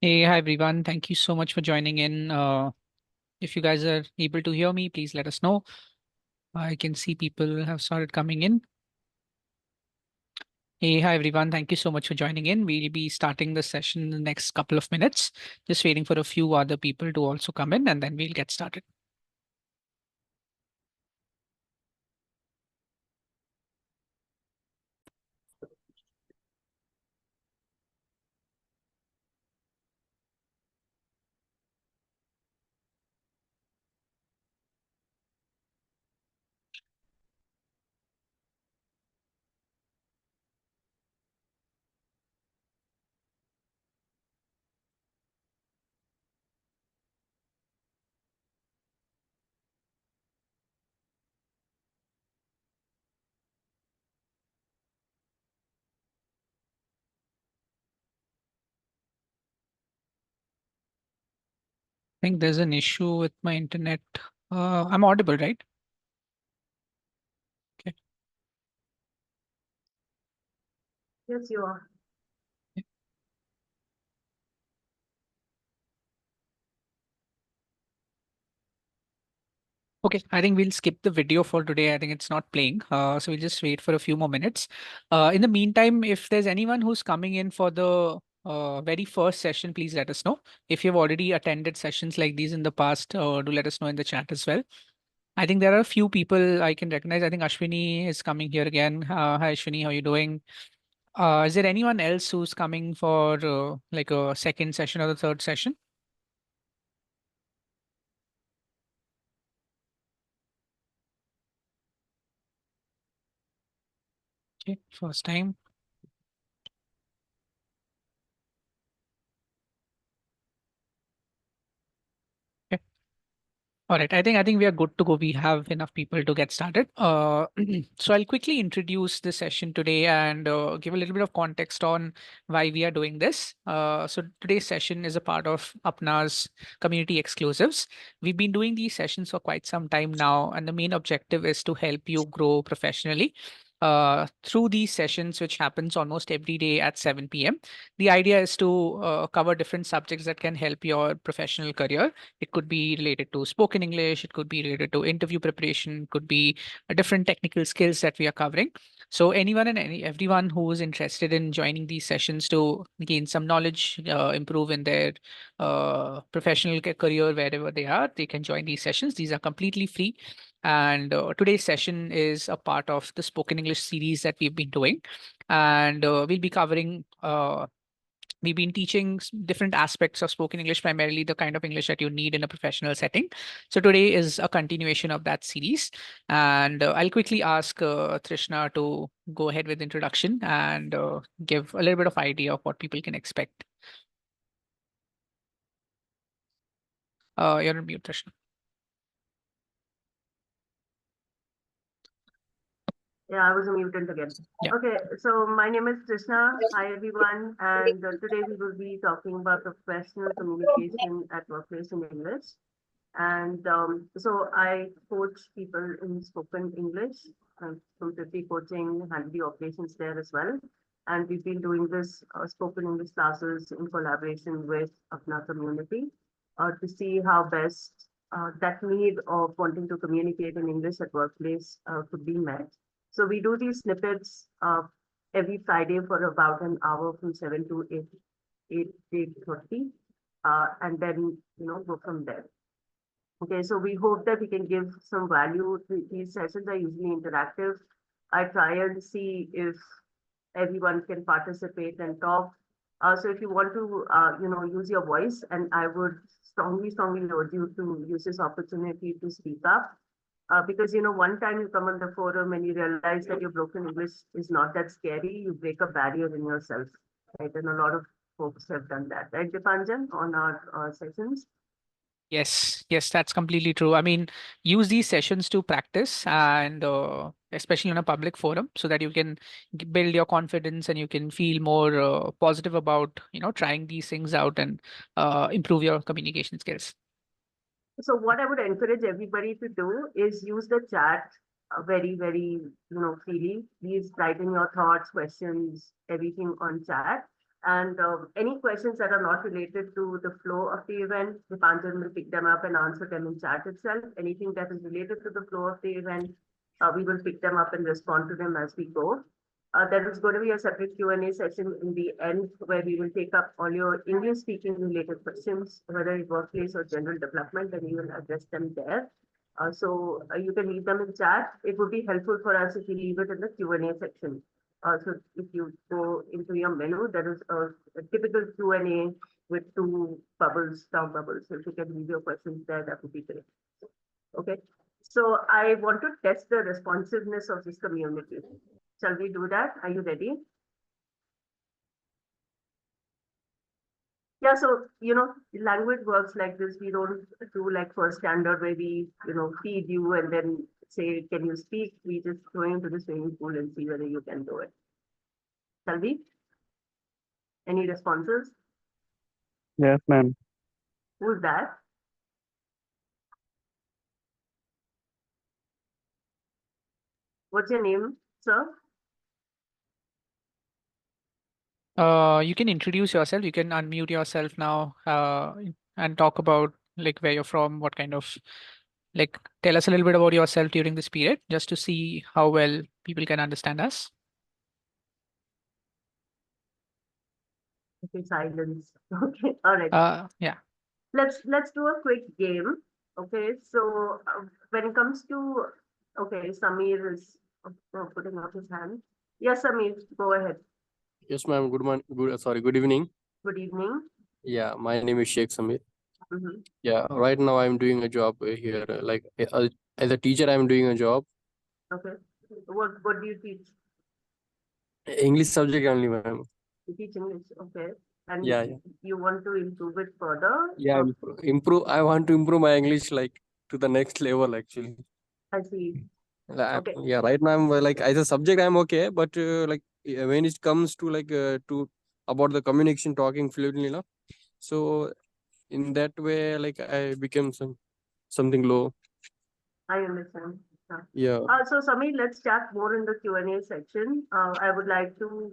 Hey, hi everyone. Thank you so much for joining in. If you guys are able to hear me, please let us know. I can see people have started coming in. Hey, hi everyone. Thank you so much for joining in. We'll be starting the session in the next couple of minutes. Just waiting for a few other people to also come in and then we'll get started. I think there's an issue with my internet. I'm audible, right? Okay. Yes, you are. Okay, I think we'll skip the video for today. I think it's not playing. So we'll just wait for a few more minutes. In the meantime, if there's anyone who's coming in for the very first session, please let us know. If you've already attended sessions like these in the past, do let us know in the chat as well. I think there are a few people I can recognize. I think Ashwini is coming here again. Hi Ashwini, how are you doing? Is there anyone else who's coming for like a second session or the third session? Okay, first time. Okay. All right, I think we are good to go. We have enough people to get started. So I'll quickly introduce the session today and give a little bit of context on why we are doing this. So today's session is a part of Apna's community exclusives. We've been doing these sessions for quite some time now, and the main objective is to help you grow professionally. Through these sessions, which happens almost every day at 7 p.m. The idea is to cover different subjects that can help your professional career. It could be related to spoken English, it could be related to interview preparation, it could be different technical skills that we are covering. So anyone and everyone who is interested in joining these sessions to gain some knowledge, improve in their professional career wherever they are, they can join these sessions. These are completely free. And today's session is a part of the spoken English series that we've been doing. And we'll be covering we've been teaching different aspects of spoken English, primarily the kind of English that you need in a professional setting. So today is a continuation of that series. And I'll quickly ask Trishna to go ahead with the introduction and give a little bit of idea of what people can expect. You're on mute, Trishna. Yeah, I was a mutant again. Yeah. Okay, so my name is Krishna. Hi, everyone. And today we will be talking about professional communication at workplace in English. And so I coach people in spoken English from 50 coaching, handle the operations there as well. And we've been doing this spoken English classes in collaboration with Apna Community to see how best that need of wanting to communicate in English at workplace could be met. So we do these snippets every Friday for about an hour from 7 to 8:30, and then go from there. Okay, so we hope that we can give some value. These sessions are usually interactive. I try and see if everyone can participate and talk. So if you want to, use your voice, and I would strongly urge you to use this opportunity to speak up. Because one time you come on the forum and you realize that your broken English is not that scary, you break a barrier in yourself, right? And a lot of folks have done that, right, Dipanjan, on our sessions. Yes, yes, that's completely true. I mean, use these sessions to practice and especially on a public forum so that you can build your confidence and you can feel more positive about, trying these things out and improve your communication skills. So what I would encourage everybody to do is use the chat very, freely. Please write in your thoughts, questions, everything on chat. And any questions that are not related to the flow of the event, Dipanjan will pick them up and answer them in chat itself. Anything that is related to the flow of the event, we will pick them up and respond to them as we go. There is going to be a separate Q&A session in the end where we will take up all your English speaking related questions, whether it's workplace or general development, and we will address them there. So you can leave them in chat. It would be helpful for us if you leave it in the Q&A section. So if you go into your menu, there is a typical Q&A with two bubbles, down bubbles. So if you can leave your questions there, that would be great. Okay. So I want to test the responsiveness of this community. Shall we do that? Are you ready? Yeah, so, language works like this. We don't do like first standard where we, feed you and then say, can you speak? We just go into the swimming pool and see whether you can do it. Shall we? Any responses? Yes, ma'am. Who's that? What's your name, sir? You can introduce yourself. You can unmute yourself now and talk about like where you're from, what kind of like tell us a little bit about yourself during this period, just to see how well people can understand us. Okay, silence. Okay, all right. Yeah. Let's do a quick game. Okay, so when it comes to Samir is putting up his hand. Yes, Samir, go ahead. Yes, ma'am. Good morning. Good evening. Good evening. Yeah, my name is Sheikh Samir. Mhm. Yeah, right now I'm doing a job here. As a teacher, I'm doing a job. Okay. What do you teach? English subject only, ma'am. You teach English, okay. And Yeah, yeah. you want to improve it further? Yeah, improve. I want to improve my English like to the next level actually. I see. Okay. Yeah, right now I'm like as a subject I'm okay, but when it comes to to about the communication, talking fluently, so in that way, like I became something low. I understand. Yeah. So Samir, let's chat more in the Q&A section. I would like to,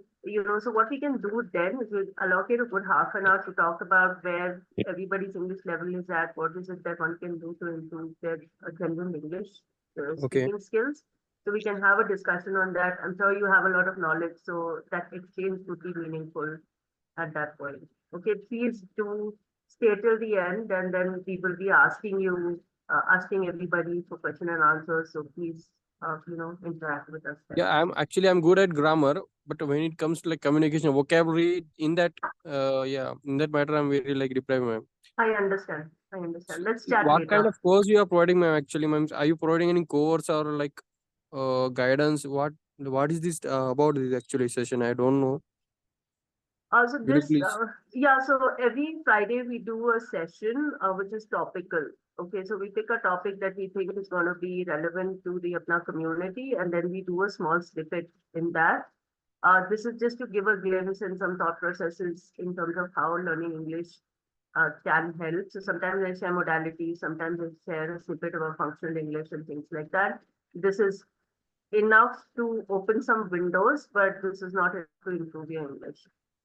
so what we can do then is we'll allocate a good half an hour to talk about where everybody's English level is at, what is it that one can do to improve their general English Okay. speaking skills. So we can have a discussion on that. I'm sure you have a lot of knowledge, so that exchange would be meaningful at that point. Okay, please do stay till the end, and then we will be asking everybody for question and answers. So please, interact with us. Then. Yeah, I'm good at grammar, but when it comes to like communication, vocabulary in that in that matter I'm very like deprived, ma'am. I understand. I understand. Let's chat What kind later. of course you are providing, ma'am? Actually, ma'am, are you providing any course or like guidance? What is this about this actually session? I don't know. So Will you please? so every Friday we do a session which is topical. Okay, so we pick a topic that we think is going to be relevant to the Apna community, and then we do a small snippet in that. This is just to give a glimpse and some thought processes in terms of how learning English can help. So sometimes I share modalities, sometimes I share a snippet about functional English and things like that. This is enough to open some windows, but this is not enough to improve your English.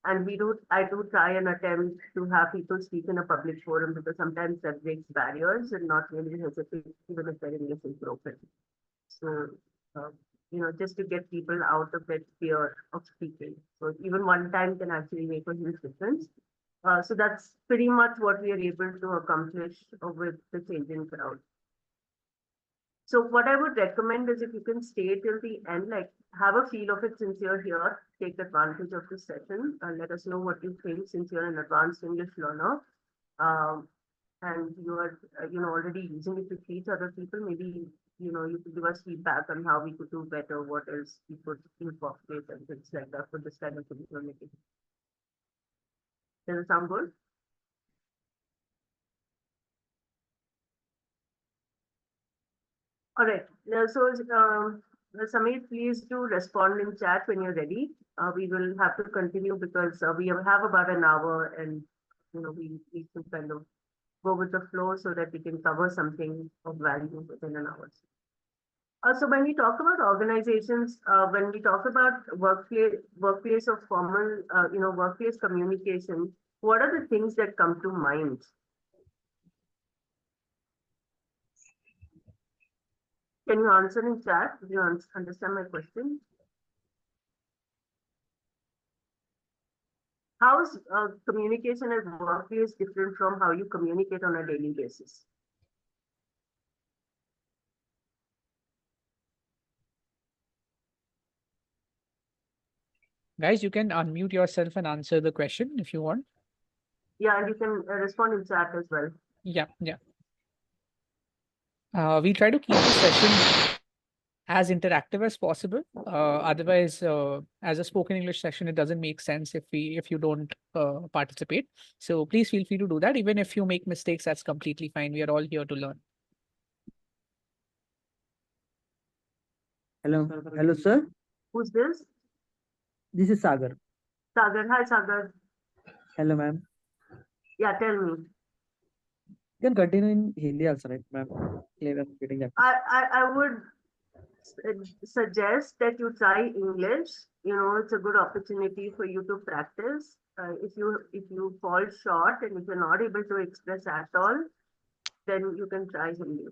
And I do try and attempt to have people speak in a public forum because sometimes that breaks barriers and not really hesitate even if their English is broken. So, uh, just to get people out of that fear of speaking. So even one time can actually make a huge difference. So that's pretty much what we are able to accomplish with the changing crowd. So what I would recommend is if you can stay till the end, like have a feel of it since you're here, take advantage of this session and let us know what you think since you're an advanced English learner. And you are, already using it to teach other people. Maybe, you could give us feedback on how we could do better, what else we could incorporate and things like that for this kind of community. Does it sound good? All right. Samir, please do respond in chat when you're ready. We will have to continue because we have about an hour and, we need to kind of go with the flow so that we can cover something of value within an hour. So when we talk about organizations, when we talk about workplace of formal, workplace communication, what are the things that come to mind? Can you answer in chat? Do you understand my question? How is communication at workplace different from how you communicate on a daily basis? Guys, you can unmute yourself and answer the question if you want. Yeah, and you can respond in chat as well. Yeah. We try to keep the session as interactive as possible. Otherwise, as a spoken English session, it doesn't make sense if you don't participate. So please feel free to do that. Even if you make mistakes, that's completely fine. We are all here to learn. Hello, sir. Who's this? This is Sagar. Sagar. Hi, Sagar. Hello, ma'am. Yeah, tell me. You can continue in Hindi also, right, ma'am? Clear, I'm getting that. I would suggest that you try English. You know, it's a good opportunity for you to practice. If you fall short and if you're not able to express at all, then you can try Hindi.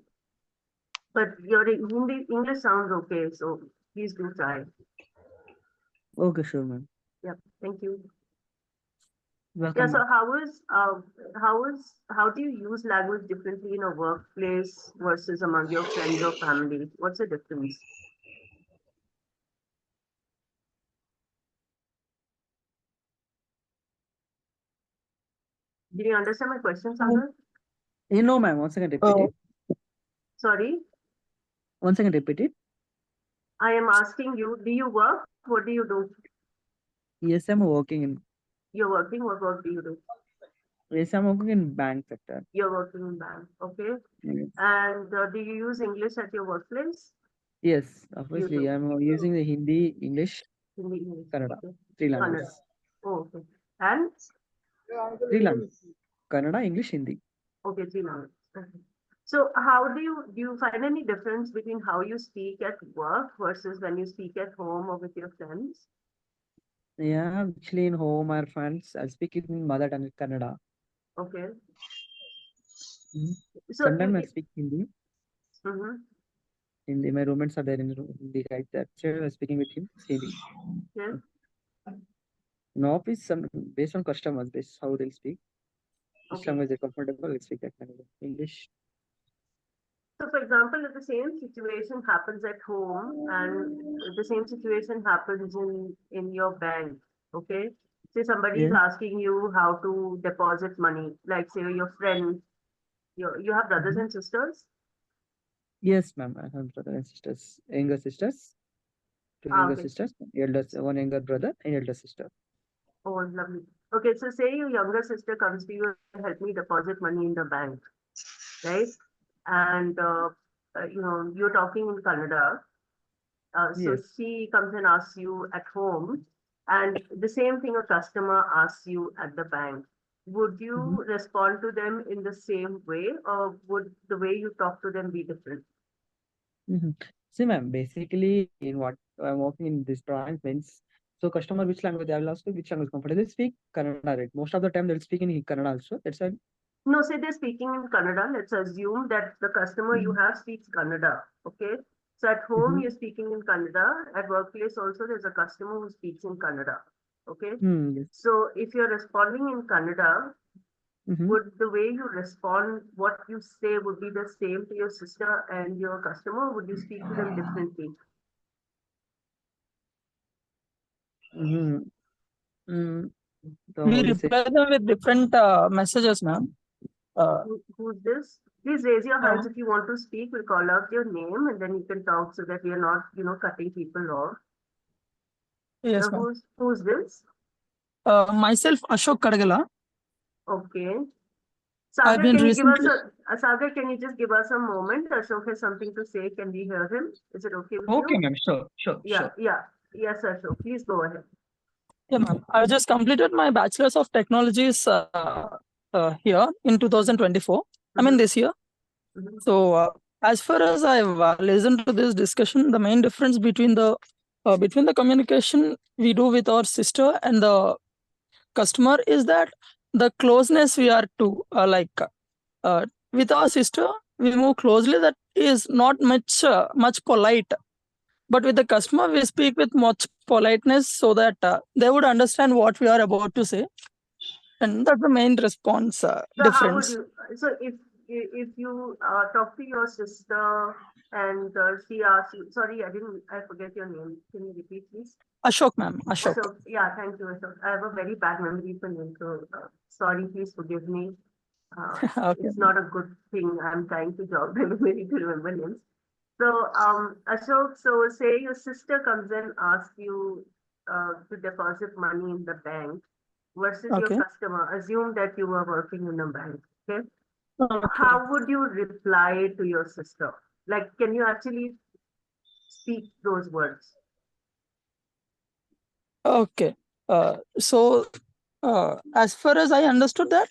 But your English sounds okay, so please do try. Okay, sure, ma'am. Yeah, thank you. Welcome. Yeah, so how do you use language differently in a workplace versus among your friends or family? What's the difference? Did you understand my question, Sagar? No, ma'am. Once again, repeat it. Sorry, Once again, repeat it. I am asking you, do you work? What do you do? Yes, I'm working in. You're working. What work do you do? Yes, I'm working in bank sector. You're working in bank, okay? Yes. And do you use English at your workplace? Yes, obviously, do. I'm using the Hindi, English, Hindi, English. Kannada, Okay. three Kannada. languages. Oh, okay. And? Three languages. Kannada, English, Hindi. Okay, 3 languages. Okay. So how do you find any difference between how you speak at work versus when you speak at home or with your friends? Yeah, actually, in home, our friends, I speak in mother tongue, Kannada. Okay. Mhm. So Sometimes I speak Hindi. Hindi. My roommates are there in Hindi, right? That's why I'm speaking with him. Hindi. Yes. In office, some based on customers, based how they'll speak. Which Okay. language they're comfortable, they'll speak that language. English. So, for example, if the same situation happens at home and the same situation happens in your bank, okay? Say somebody is Yeah. asking you how to deposit money, like say your friend, you have brothers and sisters? Yes, ma'am. I have brothers and sisters, younger sisters, two younger Okay. sisters, one younger brother, and elder sister. Oh, lovely. Okay, so say your younger sister comes to you and help me deposit money in the bank, right? And you're talking in Kannada. So Yes. she comes and asks you at home, and the same thing a customer asks you at the bank. Would you respond to them in the same way, or would the way you talk to them be different? See, ma'am, basically, in what I'm working in this branch means, so customer which language I will ask you which language comfortable. They speak Kannada, right? Most of the time they'll speak in Kannada also. That's why. No, say they're speaking in Kannada. Let's assume that the customer you have speaks Kannada. Okay. So at home you're speaking in Kannada. At workplace also there's a customer who speaks in Kannada. Okay. Yes. So if you're responding in Kannada, would the way you respond, what you say would be the same to your sister and your customer? Would you speak to them differently? We reply them with different messages, ma'am. Who's this? Please raise your hands if you want to speak. We'll call out your name and then you can talk so that we are not, cutting people off. Yes, ma'am. Who's this? Myself, Ashok Kadagala. Okay. I've Sagar, been can you give us recently. Sagar, can you just give us a moment? Ashok has something to say. Can we hear him? Is it okay with Okay, you? ma'am. Sure. Yeah. Yes, Ashok. Please go ahead. Yeah, ma'am. I just completed my Bachelor's of Technologies here in 2024. I mean, this year. So as far as I've listened to this discussion, the main difference between the communication we do with our sister and the customer is that the closeness we are to with our sister we move closely. That is not much polite, but with the customer we speak with much politeness so that they would understand what we are about to say, and that's the main response So how would difference. you? So if you talk to your sister and she asks you, sorry, I forget your name. Can you repeat, please? Ashok, ma'am. Ashok. Ashok. Yeah, thank you, Ashok. I have a very bad memory for names, so sorry, please forgive me. Okay. It's not a good thing. I'm trying to jog my memory to remember names. So, Ashok, so say your sister comes and asks you to deposit money in the bank versus your Okay. customer. Assume that you were working in a bank, okay? Okay. How would you reply to your sister? Like, can you actually speak those words? Okay. So, as far as I understood that,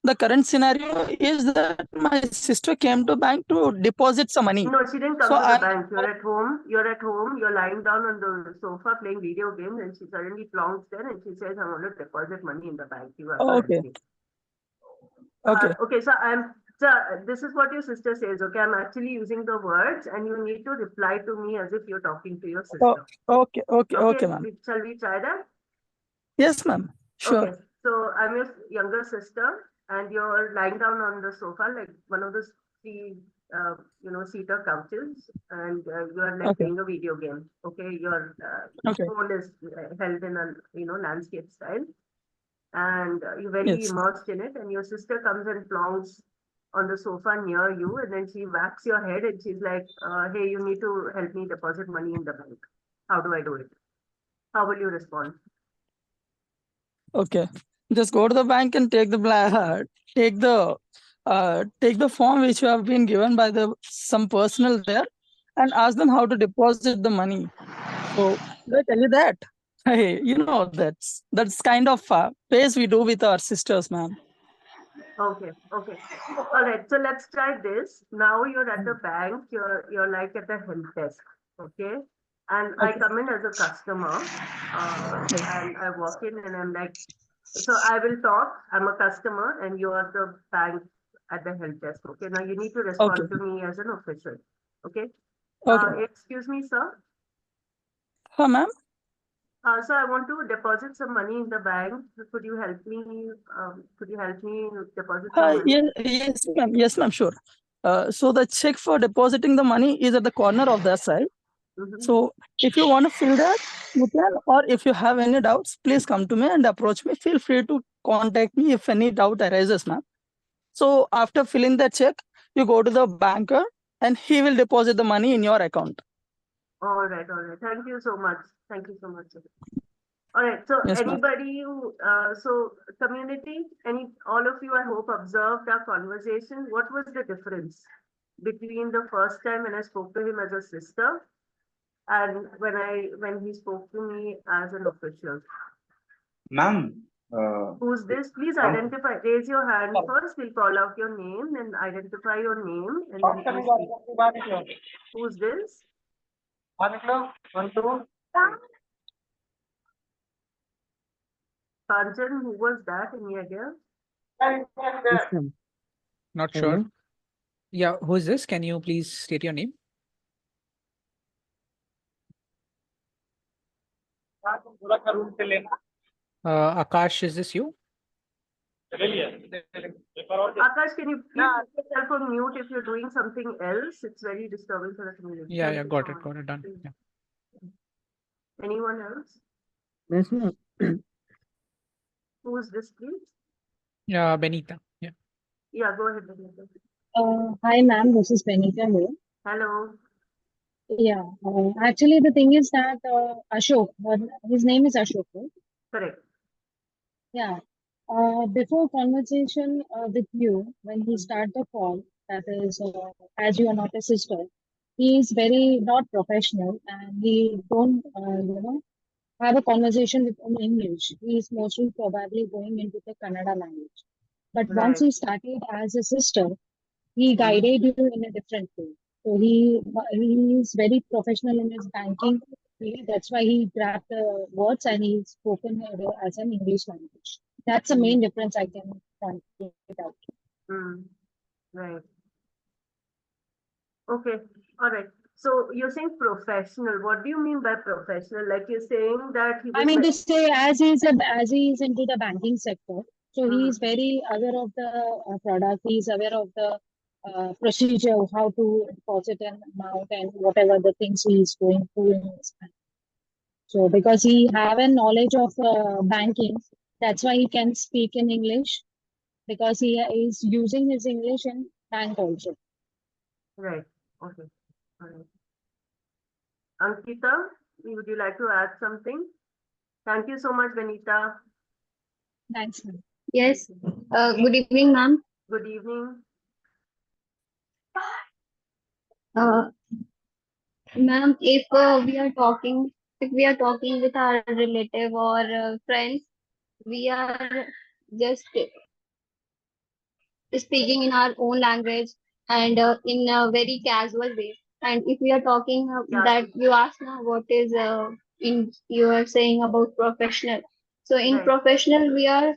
the current scenario is that my sister came to bank to deposit some money. No, she didn't So come to the I bank. You're at home, you're lying down on the sofa playing video games, and she suddenly plonks there and she says, I want to deposit money in the bank. You have to help okay. me. Okay. Okay, so this is what your sister says. Okay, I'm actually using the words, and you need to reply to me as if you're talking to your Oh, sister. okay. Okay. Okay, Okay, ma'am. shall we try that? Yes, ma'am. Sure. Okay, so I'm your younger sister, and you're lying down on the sofa, like one of those three, seater couches, and you are like Okay. playing a video game. Okay, your Okay. phone is held in a landscape style, and you're very Yes. immersed in it, and your sister comes and plonks on the sofa near you, and then she whacks your head, and she's like, "Hey, you need to help me deposit money in the bank. How do I do it?" How will you respond? Okay. Just go to the bank and take the form which you have been given by some personnel there, and ask them how to deposit the money. So they tell you that. Hey, that's kind of pace we do with our sisters, ma'am. Okay, okay. All right, so let's try this. Now you're at the bank, you're like at the help desk, okay? And I Okay. come in as a customer, and I walk in and I'm like, so I will talk, I'm a customer and you're the bank at the help desk, okay? Now you need to Okay. respond to me as an official, okay? Okay. Excuse me, sir. Ma'am. So I want to deposit some money in the bank. Could you help me? Could you help me deposit some money? Yes, ma'am. Yes, ma'am. Sure. So the check for depositing the money is at the corner of that side. Mhm. So if you want to fill that, you can, or if you have any doubts, please come to me and approach me. Feel free to contact me if any doubt arises, ma'am. So after filling the check, you go to the banker and he will deposit the money in your account. All right, all right. Thank you so much. Thank you so much, sir. All right. So Yes, ma'am. anybody who, community, all of you, I hope, observed our conversation. What was the difference between the first time when I spoke to him as a sister and when he spoke to me as an official? Ma'am, Who's this? Please identify. Raise your hand first. We'll call out your name and identify your name, and then please speak. Who's this? Kanchan, who was that? Any idea? Yes, ma'am. Not sure. Yeah, who is this? Can you please state your name? Akash, is this you? Akash, can you please put yourself on mute if you're doing something else? It's very disturbing for the community. Yeah, Thank yeah, you got so it, much. got it, done. Please. Yeah. Anyone else? Yes, ma'am. Who's this, please? Yeah, Benita. Yeah. Yeah, go ahead, Benita. Hi, ma'am. This is Benita here. Hello. Yeah. Actually, the thing is that Ashok, his name is Ashok, right? Correct. Yeah. Before conversation with you, when he start the call, that is, as you are not a sister, he is very not professional and he don't, have a conversation with in English. He is mostly probably going into the Kannada language. But once Right. he started as a sister, he guided you in a different way. So he's very professional in his banking field. That's why he grabbed the words and he's spoken it as an English language. That's the main difference I can point it out. Right. Okay. All right. So you're saying professional. What do you mean by professional? Like you're saying that he was I mean to say, as he is into the banking sector, so he is Mhm. very aware of the product. He is aware of the procedure, how to deposit an amount and whatever the things he is going through in his bank. So because he have a knowledge of banking, that's why he can speak in English because he is using his English in bank also. Right. Okay. All right. Ankita, would you like to add something? Thank you so much, Vanita. Thanks, ma'am. Yes. Good evening, ma'am. Good evening. Uh, Ma'am, if we are talking with our relative or friends, we are just speaking in our own language and in a very casual way. And if we are talking Yeah. that you ask now what is in you are saying about professional. So in Right. professional we are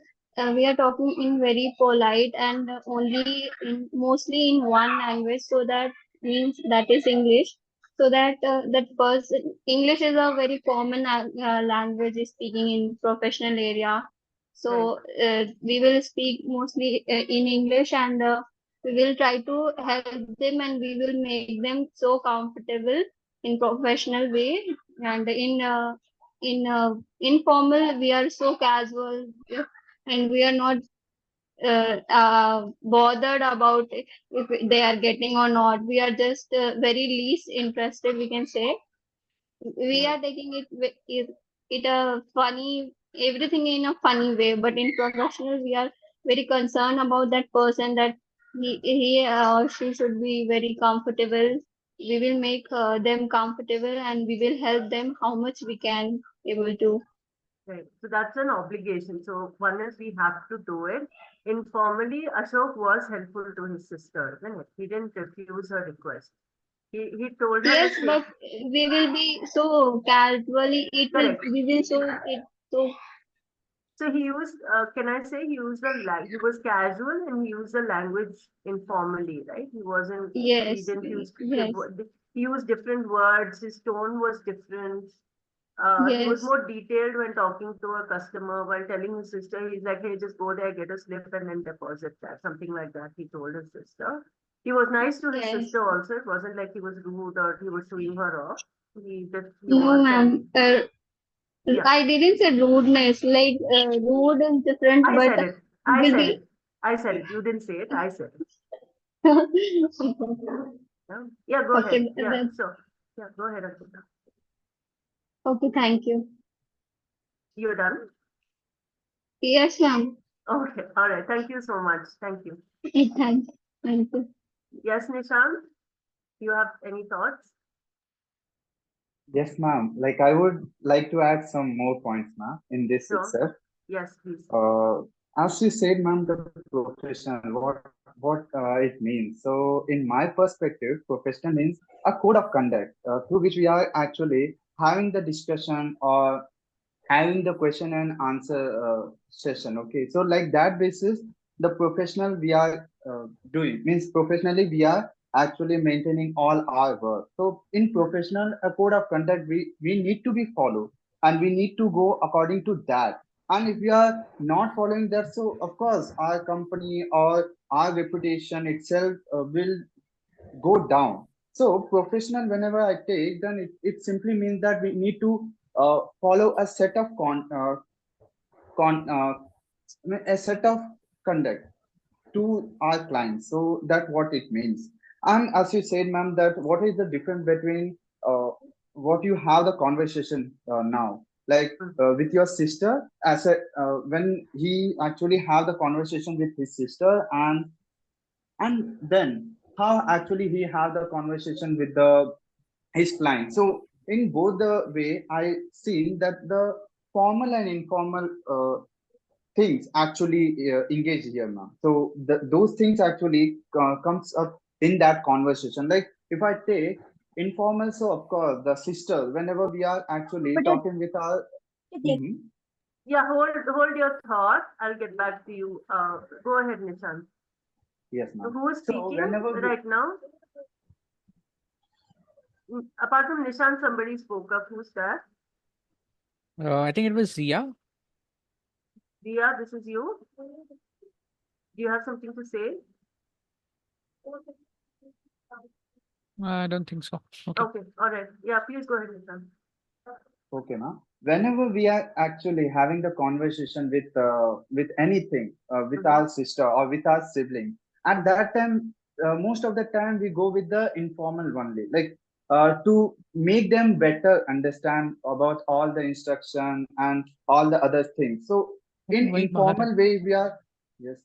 talking in very polite and only in mostly in one language. So that means that is English. So that that person English is a very common language speaking in professional area. So we will speak mostly in English and we will try to help them and we will make them so comfortable in professional way and in informal we are so casual and we are not bothered about if they are getting or not. We are just very least interested, we can say. We are taking it a funny everything in a funny way, but in professional we are very concerned about that person that he or she should be very comfortable. We will make them comfortable and we will help them how much we can able to. Right. So that's an obligation. So one is we have to do it. Informally, Ashok was helpful to his sister, isn't it? He didn't refuse her request. He told her the Yes, same. but we will be so casually Correct. we will so it so So he used, can I say he used he was casual and he used the language informally, right? He yes, didn't use, yes, he used different words. His tone was different. He was yes, more detailed when talking to a customer while telling his sister, he's like, hey, just go there, get a slip and then deposit that. Something like that, he told his sister. He was nice to his yes. sister also. It wasn't like he was rude or he was showing her off. He No, was ma'am. yeah. I didn't say rudeness. Like rude is different, I but said it. I will said be. it. I said it. You didn't say it. I said it. Yeah, yeah, go ahead. Okay, Yeah, so yeah, go ahead, Ankita. okay. Thank you. You're done? Yes, ma'am. Okay, all right. Thank you so much. Thank you. Thank you. Thank you. Yes, Nishant, you have any thoughts? Yes, ma'am. Like I would like to add some more points, ma'am, in this Sure. itself. Yes, please. As you said, ma'am, the professional, what it means. So, in my perspective, professional means a code of conduct through which we are actually having the discussion or having the question and answer session. Okay, so like that basis, the professional we are doing means professionally we are actually maintaining all our work. So in professional, a code of conduct we need to be followed and we need to go according to that. And if we are not following that, so of course our company or our reputation itself will go down. So professional, whenever I take, then it simply means that we need to follow a set of con a set of conduct to our clients. So that what it means. And as you said, ma'am, that what is the difference between what you have the conversation now, like with your sister, as a when he actually have the conversation with his sister, and then how actually he have the conversation with the his client. So in both the way, I see that the formal and informal things actually engage here now. So those things actually comes up in that conversation. Like if I take informal, so of course the sister, whenever we are actually talking with our Mhm. Yeah, hold your thought. I'll get back to you. Go ahead, Nishant. Yes, So ma'am. who is So speaking whenever we right now? Apart from Nishant, somebody spoke up. Who's that? I think it was Zia. Dia, this is you. Do you have something to say? I don't think so. Okay. Okay, all right. Yeah, please go ahead, Nishant. Okay, ma'am. Whenever we are actually having the conversation with anything, with our sister or with our sibling, at that time, most of the time we go with the informal only, like to make them better understand about all the instruction and all the other things. So in Wait, Mahadev. informal way, we are yes.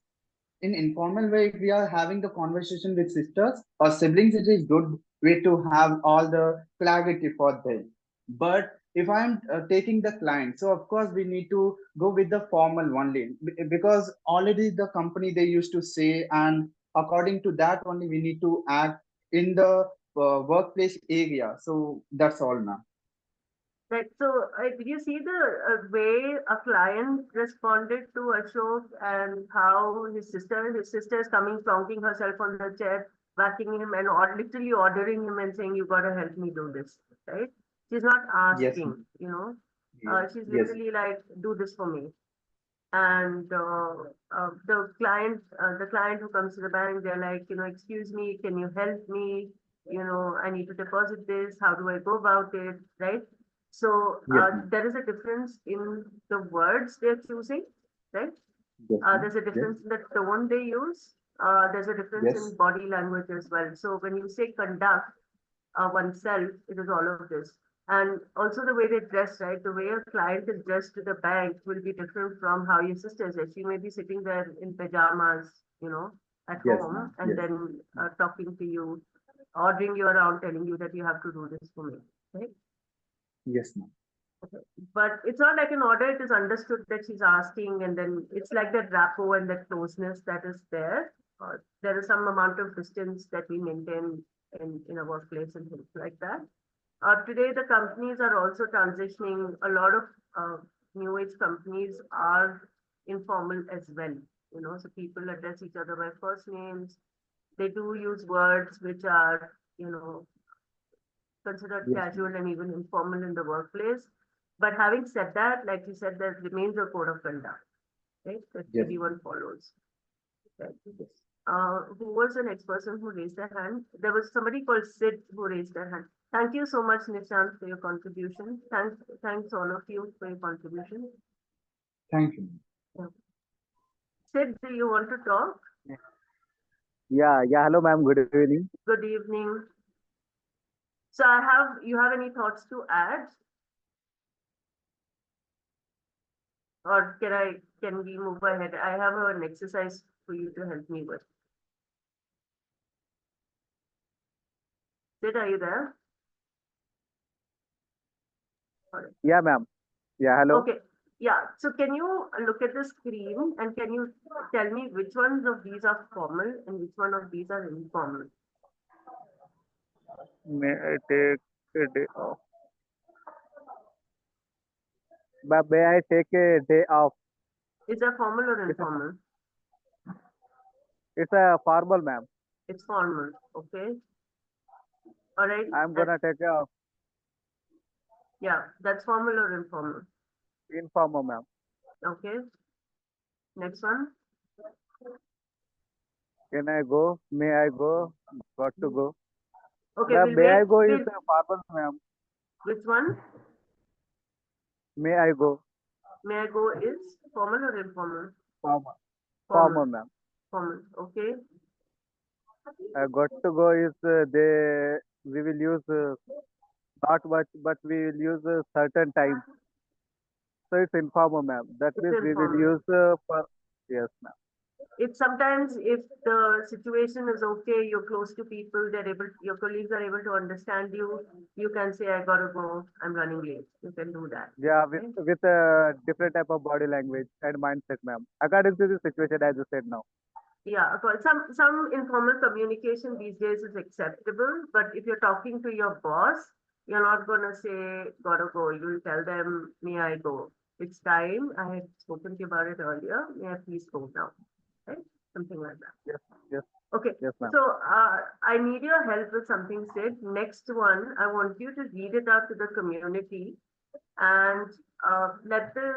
In informal way, we are having the conversation with sisters or siblings. It is good way to have all the clarity for them. But if I'm taking the client, so of course we need to go with the formal only because already the company they used to say, and according to that only we need to act in the workplace area. So that's all now. Right. So, did you see the way a client responded to Ashok and how his sister is coming, plonking herself on the chair, whacking him, and literally ordering him and saying, "You gotta help me do this." Right? She's not Yes, asking. ma'am. She's Yes. literally like, "Do this for me." And the client who comes to the bank, they're like, "Excuse me, can you help me? I need to deposit this. How do I go about it?" Right? So Yes, ma'am. there is a difference in the words they're choosing, right? Yes, ma'am. There's a Yes. difference in the tone they use. There's a difference Yes. in body language as well. So when you say conduct oneself, it is all of this. And also the way they dress, right? The way a client is dressed to the bank will be different from how your sister is. She may be sitting there in pajamas, at Yes, home, ma'am. and Yes. then talking to you, ordering you around, telling you that you have to do this for me, right? Yes, ma'am. But it's not like an order, it is understood that she's asking, and then it's like that rapport and that closeness that is there. There is some amount of distance that we maintain in a workplace and things like that. Today, the companies are also transitioning. A lot of new age companies are informal as well. So people address each other by first names. They do use words which are, considered Yes, casual and even informal in the workplace. But having said that, like you said, there remains a code of conduct, right? That yes, everyone follows. Right? yes. Who was the next person who raised their hand? There was somebody called Sid who raised their hand. Thank you so much, Nishant, for your contribution. Thanks all of you for your contribution. Thank you. Yeah. Sid, do you want to talk? Yeah, hello, ma'am. Good evening. Good evening. So you have any thoughts to add? Or can we move ahead? I have an exercise for you to help me with. Sid, are you there? Yeah, ma'am. Yeah, hello. Okay. Yeah. So can you look at the screen and can you tell me which ones of these are formal and which one of these are informal? May I take a day off? But may I take a day off? Is that formal or informal? It's a formal, ma'am. It's formal. Okay. All right. I'm gonna take a Yeah, that's formal or informal. informal, ma'am. Okay. Next one. Can I go? May I go? Got to go. Okay, The we'll may I wait. go is a formal, ma'am. Which one? May I go? May I go is formal or informal? Formal. Formal, ma'am. Formal. Okay. Got to go is we will use not much, but we will use a certain time. So it's informal, ma'am. That It's means we will informal. use for yes, ma'am. If sometimes if the situation is okay, you're close to people, your colleagues are able to understand you, you can say, "I gotta go, I'm running late." You can do that. Yeah, Okay? with a different type of body language and mindset, ma'am. According to the situation, as you said now. Yeah, of course. Some informal communication these days is acceptable, but if you're talking to your boss, you're not gonna say gotta go. You'll tell them, may I go? It's time. I had spoken to you about it earlier. May I please go now? Right? Something like that. Yes, yes, Okay. yes, ma'am. So I need your help with something said. Next one, I want you to read it out to the community and let the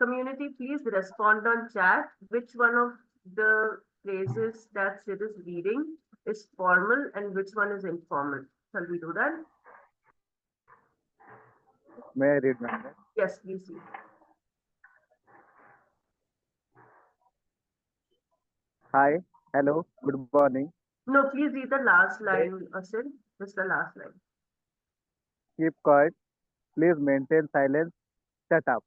community please respond on chat which one of the phrases that Sid is reading is formal and which one is informal. Shall we do that? May I read, ma'am? Yes, please read. Hi, hello, good morning. No, please read the last line, Sid. Just the last line. Keep quiet. Please maintain silence. Shut up.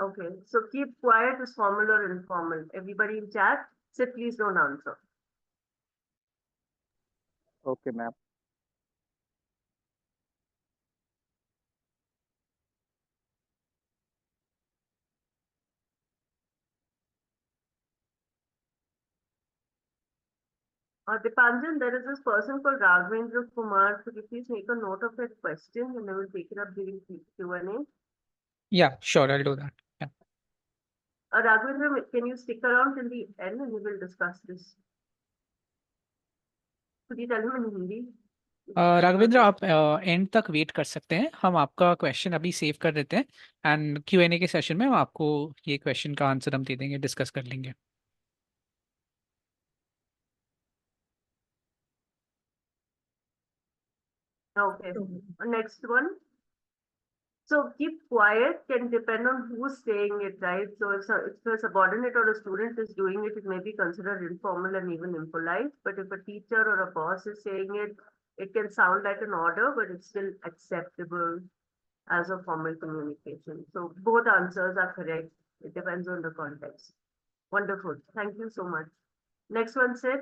Okay, so keep quiet is formal or informal. Everybody in chat, Sid, please don't answer. Okay, ma'am. Dipanjan, there is this person called Raghavendra Kumar. Could you please make a note of that question and I will take it up during Q&A? Yeah, sure, I'll do that. Yeah. Raghavendra, can you stick around till the end and we will discuss this? Could you tell him in Hindi? Raghavendra आप and तक wait कर सकते हैं, हम आपका question अभी save कर देते हैं एंड Q&A के सेशन में हम आपको ये क्वेश्चन का आंसर हम दे देंगे, डिस्कस कर लेंगे. Okay. Next one. So keep quiet can depend on who's saying it, right? So if a subordinate or a student is doing it, it may be considered informal and even impolite. But if a teacher or a boss is saying it, it can sound like an order, but it's still acceptable as a formal communication. So both answers are correct. It depends on the context. Wonderful. Thank you so much. Next one, Sid.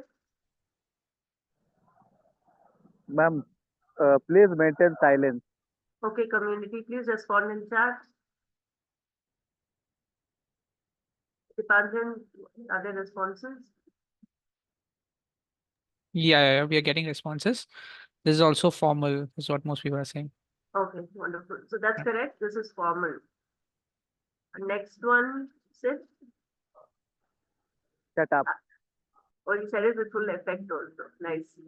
Ma'am, please maintain silence. Okay, community, please respond in chat. Dipanjan, are there responses? Yeah, we are getting responses. This is also formal, is what most people are saying. Okay, wonderful. So that's Yeah. correct. This is formal. Next one, Sid. Shut up. Or you said it with full effect also. Nice.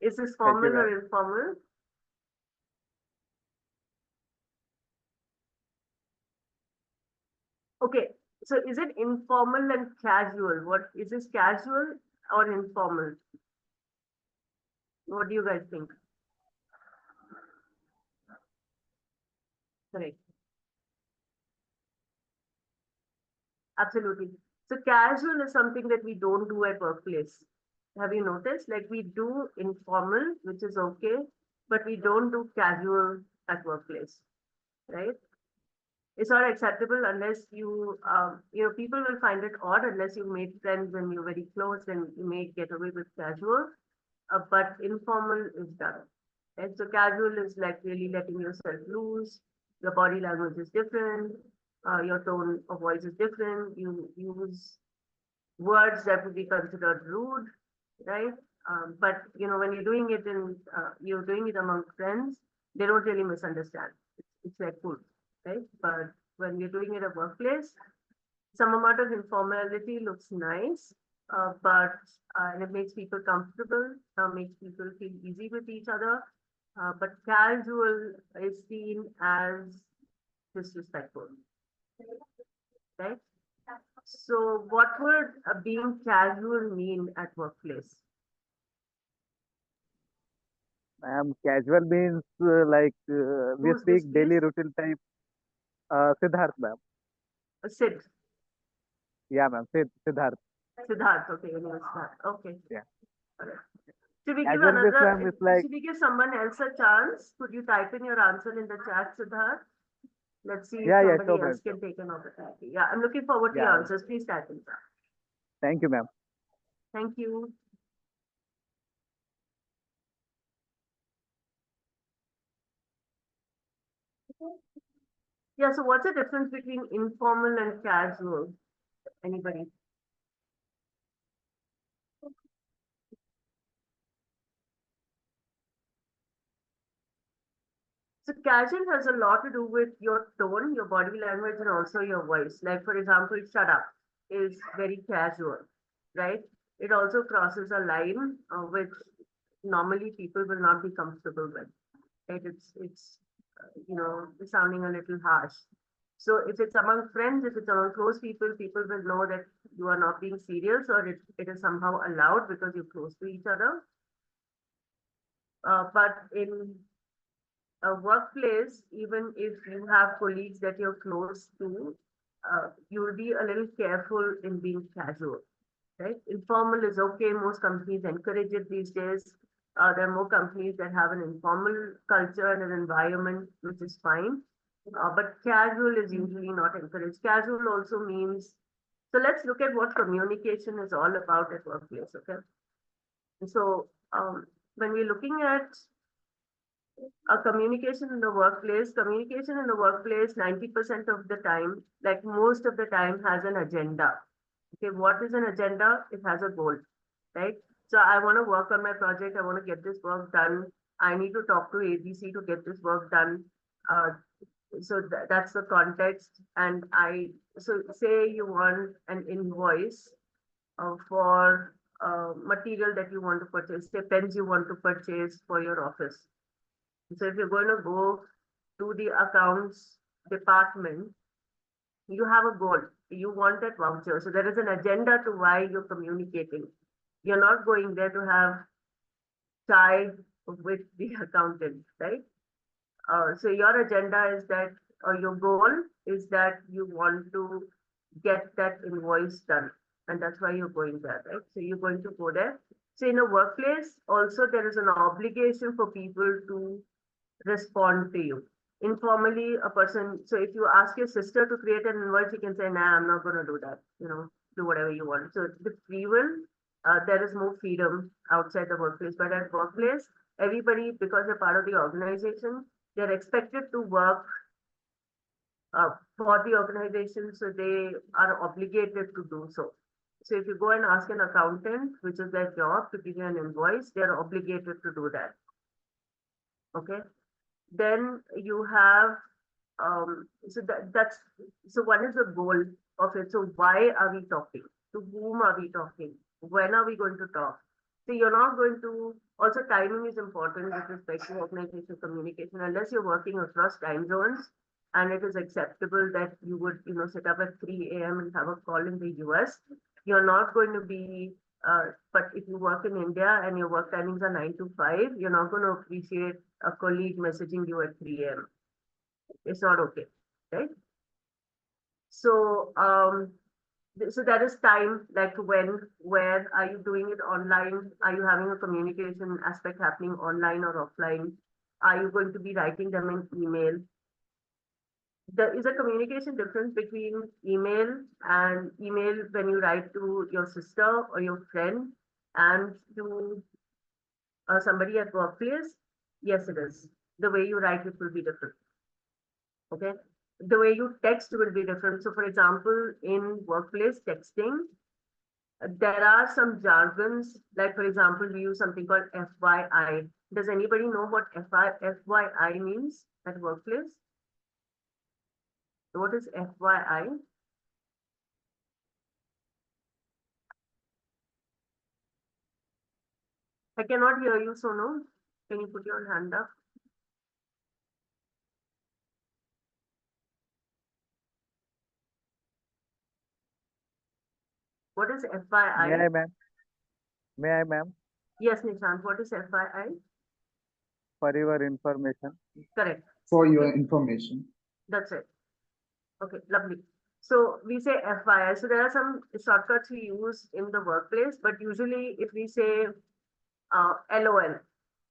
Is this Thank you, formal or ma'am. informal? Okay, so is it informal and casual? What is this, casual or informal? What do you guys think? Correct. Absolutely. So casual is something that we don't do at workplace. Have you noticed? Like we do informal, which is okay, but we don't do casual at workplace, right? It's not acceptable unless people will find it odd unless you made friends and you're very close and you may get away with casual, but informal is done. And so casual is like really letting yourself loose. Your body language is different. Your tone of voice is different. You use words that would be considered rude, right? But when you're doing it among friends, they don't really misunderstand. It's like cool, right? But when you're doing it at workplace, some amount of informality looks nice, and it makes people comfortable, makes people feel easy with each other. But casual is seen as disrespectful, right? So what would being casual mean at workplace? Ma'am, casual means we Who's this, speak daily please? routine type. Siddharth, ma'am. Sid. Yeah, ma'am. Siddharth. Siddharth, okay, Siddharth. Okay. Yeah. Alright. Should we give Casual means, ma'am, it's like should we give someone else a chance? Could you type in your answer in the chat, Siddharth? Let's see if yeah, somebody sure, ma'am. else can take an opportunity. Yeah, I'm looking forward to your Yeah. answers. Please type in chat. Thank you, ma'am. Thank you. Yeah, so what's the difference between informal and casual? Anybody? So casual has a lot to do with your tone, your body language, and also your voice. Like for example, shut up is very casual, right? It also crosses a line which normally people will not be comfortable with. Right? It's sounding a little harsh. So if it's among friends, if it's among close people, people will know that you are not being serious or it is somehow allowed because you're close to each other. But in a workplace, even if you have colleagues that you're close to, you'll be a little careful in being casual, right? Informal is okay. Most companies encourage it these days. There are more companies that have an informal culture and an environment, which is fine. But casual is usually not encouraged. Casual also means, so let's look at what communication is all about at workplace, okay? So when we're looking at communication in the workplace, 90% of the time, like most of the time, has an agenda. Okay, what is an agenda? It has a goal, right? So I want to work on my project. I want to get this work done. I need to talk to ABC to get this work done. So that's the context. And so say you want an invoice for material that you want to purchase, say pens you want to purchase for your office. So if you're going to go to the accounts department, you have a goal. You want that voucher. So there is an agenda to why you're communicating. You're not going there to have chai with the accountant, right? So your agenda is that, or your goal is that you want to get that invoice done. And that's why you're going there, right? So you're going to go there. So in a workplace, also there is an obligation for people to respond to you. Informally, a person, so if you ask your sister to create an invoice, you can say, nah, I'm not going to do that. Do whatever you want. So the free will, there is more freedom outside the workplace. But at workplace, everybody, because they're part of the organization, they're expected to work for the organization, so they are obligated to do so. So if you go and ask an accountant, which is their job, to give you an invoice, they're obligated to do that. Okay. Then you have, so what is the goal of it? So why are we talking? To whom are we talking? When are we going to talk? So you're not going to, also timing is important with respect to organizational communication, unless you're working across time zones and it is acceptable that you would, sit up at 3 a.m. and have a call in the US. You're not going to be, but if you work in India and your work timings are 9 to 5, you're not going to appreciate a colleague messaging you at 3 a.m. It's not okay, right? So, so that is time, like when, where are you doing it online? Are you having a communication aspect happening online or offline? Are you going to be writing them in email? There is a communication difference between email when you write to your sister or your friend and to somebody at workplace. Yes, it is. The way you write it will be different. Okay. The way you text will be different. So for example, in workplace texting, there are some jargons, like for example, we use something called FYI. Does anybody know what FYI means at workplace? What is FYI? I cannot hear you, Sonu. Can you put your hand up? What is FYI? May I, ma'am? May I, ma'am? Yes, Nishant, what is FYI? For your information. Correct. For your information. That's it. Okay, lovely. So we say FYI. So there are some shortcuts we use in the workplace, but usually if we say LOL,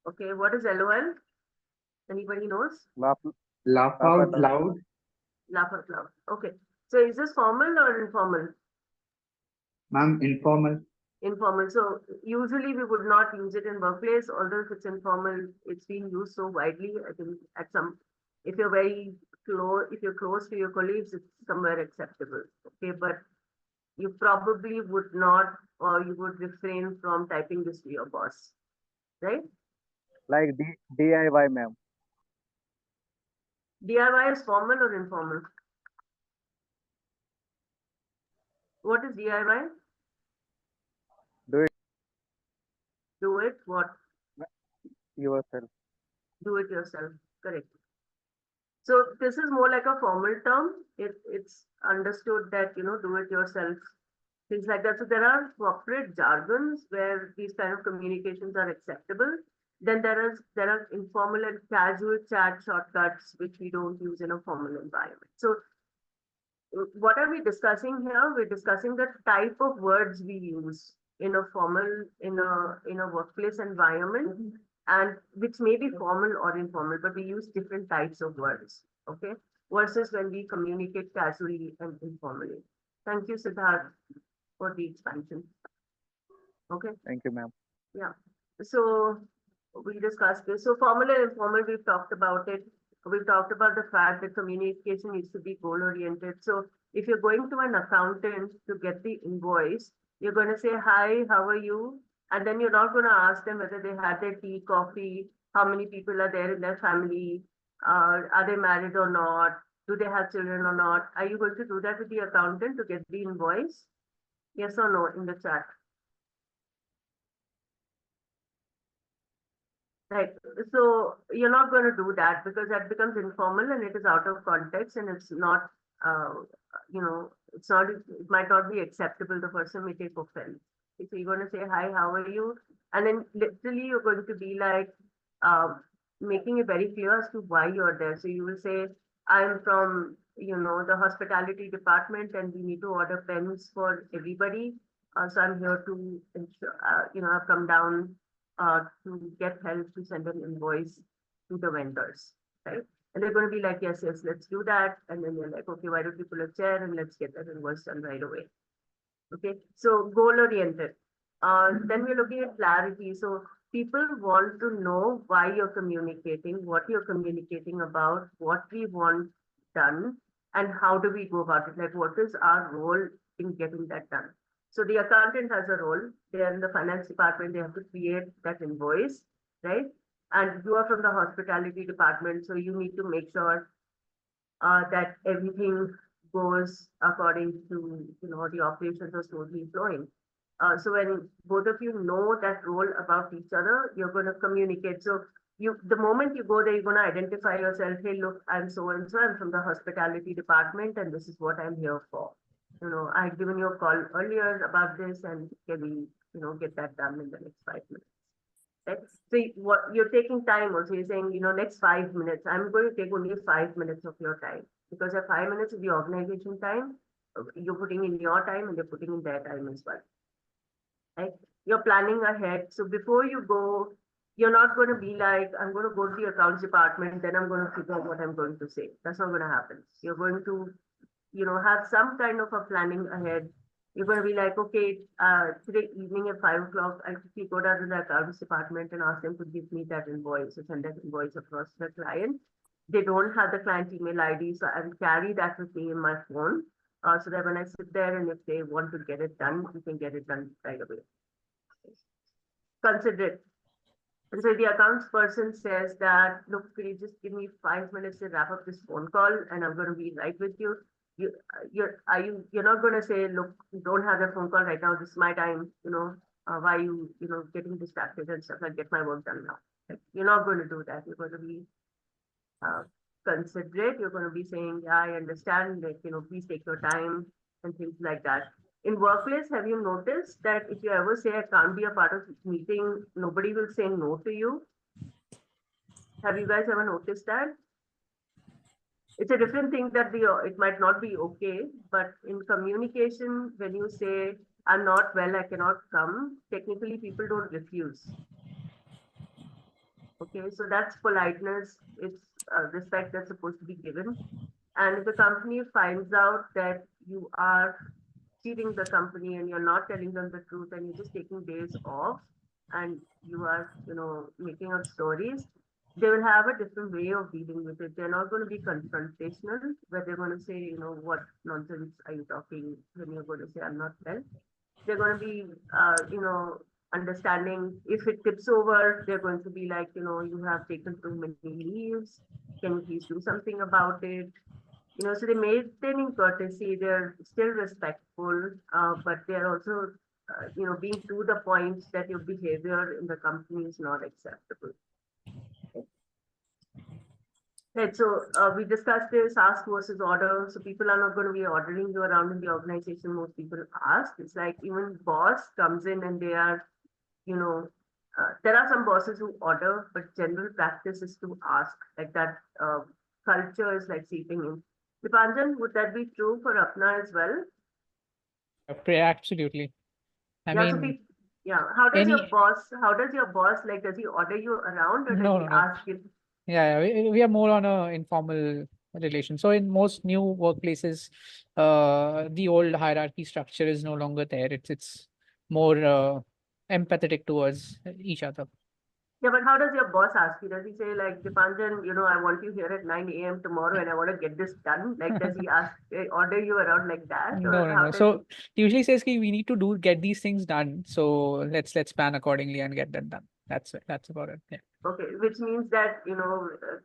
okay, what is LOL? Anybody knows? Laugh Out loud. Laugh out loud. Okay. So is this formal or informal? Ma'am, informal. Informal. So usually we would not use it in workplace, although if it's informal, it's being used so widely. I think if you're very close, if you're close to your colleagues, it's somewhere acceptable. Okay, but you probably would not, or you would refrain from typing this to your boss, right? like DIY, ma'am. DIY is formal or informal? What is DIY? Do it Do it what? yourself. Do it yourself. Correct. So this is more like a formal term. It's understood that, do it yourself, things like that. So there are corporate jargons where these kind of communications are acceptable. Then there are informal and casual chat shortcuts which we don't use in a formal environment. So what are we discussing here? We're discussing the type of words we use in a formal, in a workplace environment, and which may be formal or informal, but we use different types of words, okay? Versus when we communicate casually and informally. Thank you, Siddharth, for the expansion. Okay. Thank you, ma'am. Yeah. So we discussed this. So formal and informal, we've talked about it. We've talked about the fact that communication needs to be goal oriented. So if you're going to an accountant to get the invoice, you're going to say, hi, how are you? And then you're not going to ask them whether they had their tea, coffee, how many people are there in their family, are they married or not, do they have children or not? Are you going to do that with the accountant to get the invoice? Yes or no in the chat? Right. So you're not going to do that because that becomes informal and it is out of context and it's not, it's not, it might not be acceptable. The person may take offense. So you're going to say, hi, how are you? And then literally you're going to be like, making it very clear as to why you're there. So you will say, I'm from, the hospitality department and we need to order pens for everybody. So I'm here to, ensure, I've come down to get help to send an invoice to the vendors, right? And they're going to be like, yes, let's do that. And then you're like, okay, why don't you pull a chair and let's get that invoice done right away. Okay, so goal oriented. Then we're looking at clarity. So people want to know why you're communicating, what you're communicating about, what we want done, and how do we go about it? Like, what is our role in getting that done? So the accountant has a role. They're in the finance department. They have to create that invoice, right? And you are from the hospitality department, so you need to make sure that everything goes according to, the operations are smoothly flowing. So when both of you know that role about each other, you're going to communicate. So the moment you go there, you're going to identify yourself. Hey, look, I'm so and so. I'm from the hospitality department, and this is what I'm here for. I had given you a call earlier about this, and can we, get that done in the next 5 minutes? Right? So what you're taking time also, you're saying, next 5 minutes, I'm going to take only 5 minutes of your time because at 5 minutes is the organization time. You're putting in your time and they're putting in their time as well. Right? You're planning ahead. So before you go, you're not going to be like, I'm going to go to the accounts department, then I'm going to figure out what I'm going to say. That's not going to happen. You're going to, have some kind of a planning ahead. You're going to be like, okay, today evening at 5 o'clock, I'll quickly go down to the accounts department and ask them to give me that invoice, or send that invoice across to the client. They don't have the client email ID, so I'll carry that with me in my phone, so that when I sit there and if they want to get it done, we can get it done right away. Consider it. And so the accounts person says that, look, could you just give me 5 minutes to wrap up this phone call and I'm going to be right with you. You're not going to say, look, you don't have that phone call right now. This is my time, why you, getting distracted and stuff. I'll get my work done now. Like, you're not going to do that. You're going to be considerate. You're going to be saying, yeah, I understand that, please take your time and things like that. In workplace, have you noticed that if you ever say I can't be a part of this meeting, nobody will say no to you? Have you guys ever noticed that? It's a different thing that it might not be okay, but in communication, when you say I'm not well, I cannot come, technically people don't refuse. Okay, so that's politeness. It's respect that's supposed to be given. And if the company finds out that you are cheating the company and you're not telling them the truth and you're just taking days off and you are, making up stories, they will have a different way of dealing with it. They're not going to be confrontational, where they're going to say, what nonsense are you talking when you're going to say I'm not well. They're going to be, understanding if it tips over, they're going to be like, you have taken too many leaves. Can you please do something about it? So they maintaining courtesy, they're still respectful, but they're also, being to the point that your behavior in the company is not acceptable. Right, so we discussed this ask versus order. So people are not going to be ordering you around in the organization. Most people ask. It's like even boss comes in and they are, there are some bosses who order, but general practice is to ask. Like that culture is like seeping in. Dipanjan, would that be true for Apna as well? Absolutely. I Yeah, so mean, how does your any boss, like, does he order you around or does no, he no, no. ask you? Yeah, we are more on a informal relation. So in most new workplaces, the old hierarchy structure is no longer there. It's more empathetic towards each other. Yeah, but how does your boss ask you? Does he say like, Dipanjan, I want you here at 9 a.m. tomorrow and I want to get this done? Like, does he order you around like that? No, Or no, how no. does So he usually says, "Ki, we need to get these things done. So let's plan accordingly and get them done." That's it. That's about it. Yeah. Okay, which means that,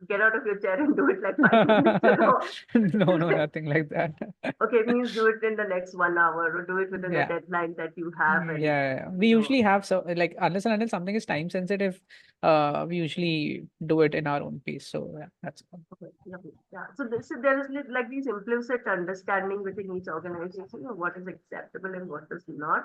get out of your chair and do it like 5 minutes ago. No, no, nothing like that. Okay, it means do it in the next 1 hour or do it within the Yeah. deadline that you have. And, Yeah, we usually have, so like, unless and until something is time sensitive, we usually do it in our own pace. So yeah, that's all. Okay, lovely. Yeah. So there is like these implicit understanding within each organization of what is acceptable and what is not.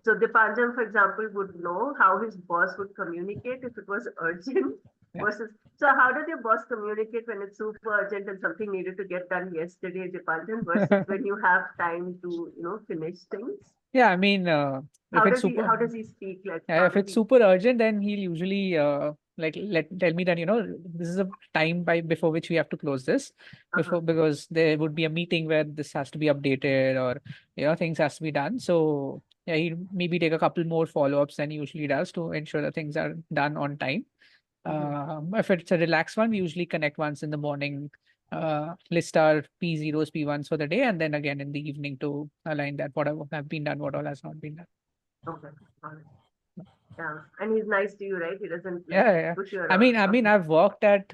So Dipanjan, for example, would know how his boss would communicate if it was urgent Yeah. versus. So how does your boss communicate when it's super urgent and something needed to get done yesterday, Dipanjan, versus when you have time to, finish things? Yeah, I mean, if it's super, How does he speak? Like, if it's super urgent, then he'll usually like tell me that this is a time before which we have to close this because there would be a meeting where this has to be updated or things has to be done. So yeah, he maybe take a couple more follow-ups than he usually does to ensure that things are done on time. If it's a relaxed one, we usually connect once in the morning, list our P0s, P1s for the day, and then again in the evening to align that whatever have been done, what all has not been done. Okay. All right. Yeah, and he's nice to you, right? He doesn't Yeah. push you I around. mean, I've worked at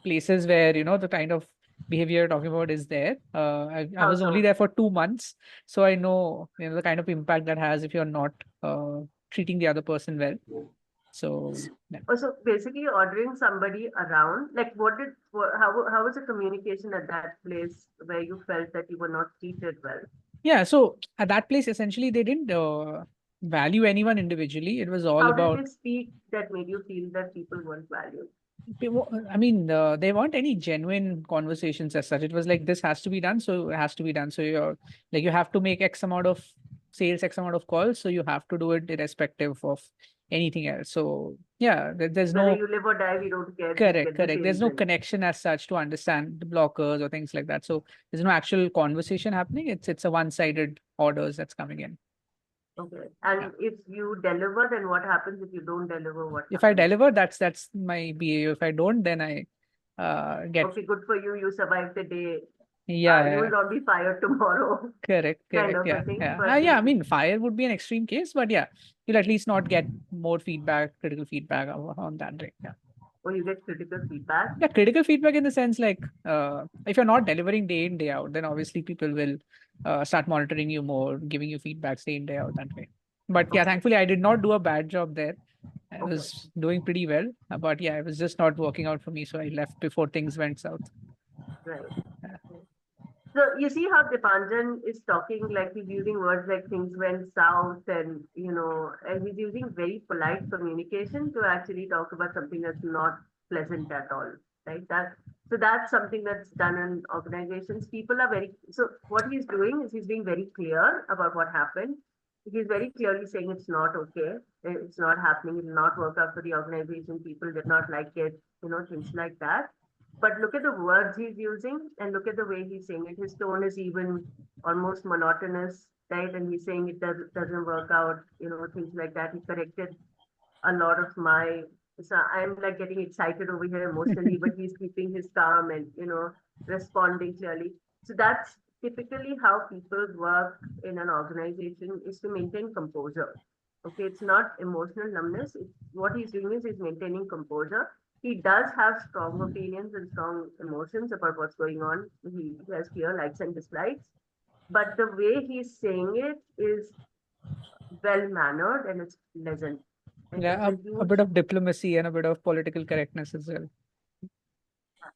places where the kind of behavior you're talking about is there. I How was only so? there for 2 months, so I know the kind of impact that has if you're not treating the other person well. So yeah. So basically ordering somebody around, like how was the communication at that place where you felt that you were not treated well? Yeah, so at that place, essentially, they didn't value anyone individually. It was all How about. did they speak that made you feel that people weren't valued? I mean, there weren't any genuine conversations as such. It was like this has to be done, so it has to be done. So you're like you have to make X amount of sales, X amount of calls, so you have to do it irrespective of anything else. So yeah, there's Whether no you live or die, we don't care. Just correct. get the There's sales no in. connection as such to understand the blockers or things like that. So there's no actual conversation happening. It's a one-sided orders that's coming in. Okay. And if you deliver, then what happens if you don't deliver? What If I happens? deliver, that's my BAU. If I don't, then I get. Okay, good for you. You survived the day. Yeah, You will not be fired tomorrow. correct. Kind of Yeah, a thing. yeah. But Yeah, I mean, fire would be an extreme case, but yeah, you'll at least not get more feedback, critical feedback on that day. Yeah. or you get critical feedback. Yeah, critical feedback in the sense like if you're not delivering day in, day out, then obviously people will start monitoring you more, giving you feedbacks day in, day out that way. But yeah, thankfully I did not do a bad job there. I was doing pretty well, but yeah, it was just not working out for me. So I left before things went south. Right. Yeah. So you see how Dipanjan is talking, like he's using words like things went south and, and he's using very polite communication to actually talk about something that's not pleasant at all, right? So that's something that's done in organizations. People are so what he's doing is he's being very clear about what happened. He's very clearly saying it's not okay. It's not happening. It will not work out for the organization. People did not like it, things like that. But look at the words he's using and look at the way he's saying it. His tone is even almost monotonous, right? And he's saying it doesn't work out, things like that. He corrected a lot of so I'm like getting excited over here emotionally, but he's keeping his calm and, responding clearly. So that's typically how people work in an organization, is to maintain composure. Okay, it's not emotional numbness. What he's doing is he's maintaining composure. He does have strong opinions and strong emotions about what's going on. He has clear likes and dislikes, but the way he's saying it is well mannered and it's pleasant. Like, there's Yeah, a bit huge, of diplomacy and a bit of political correctness as well.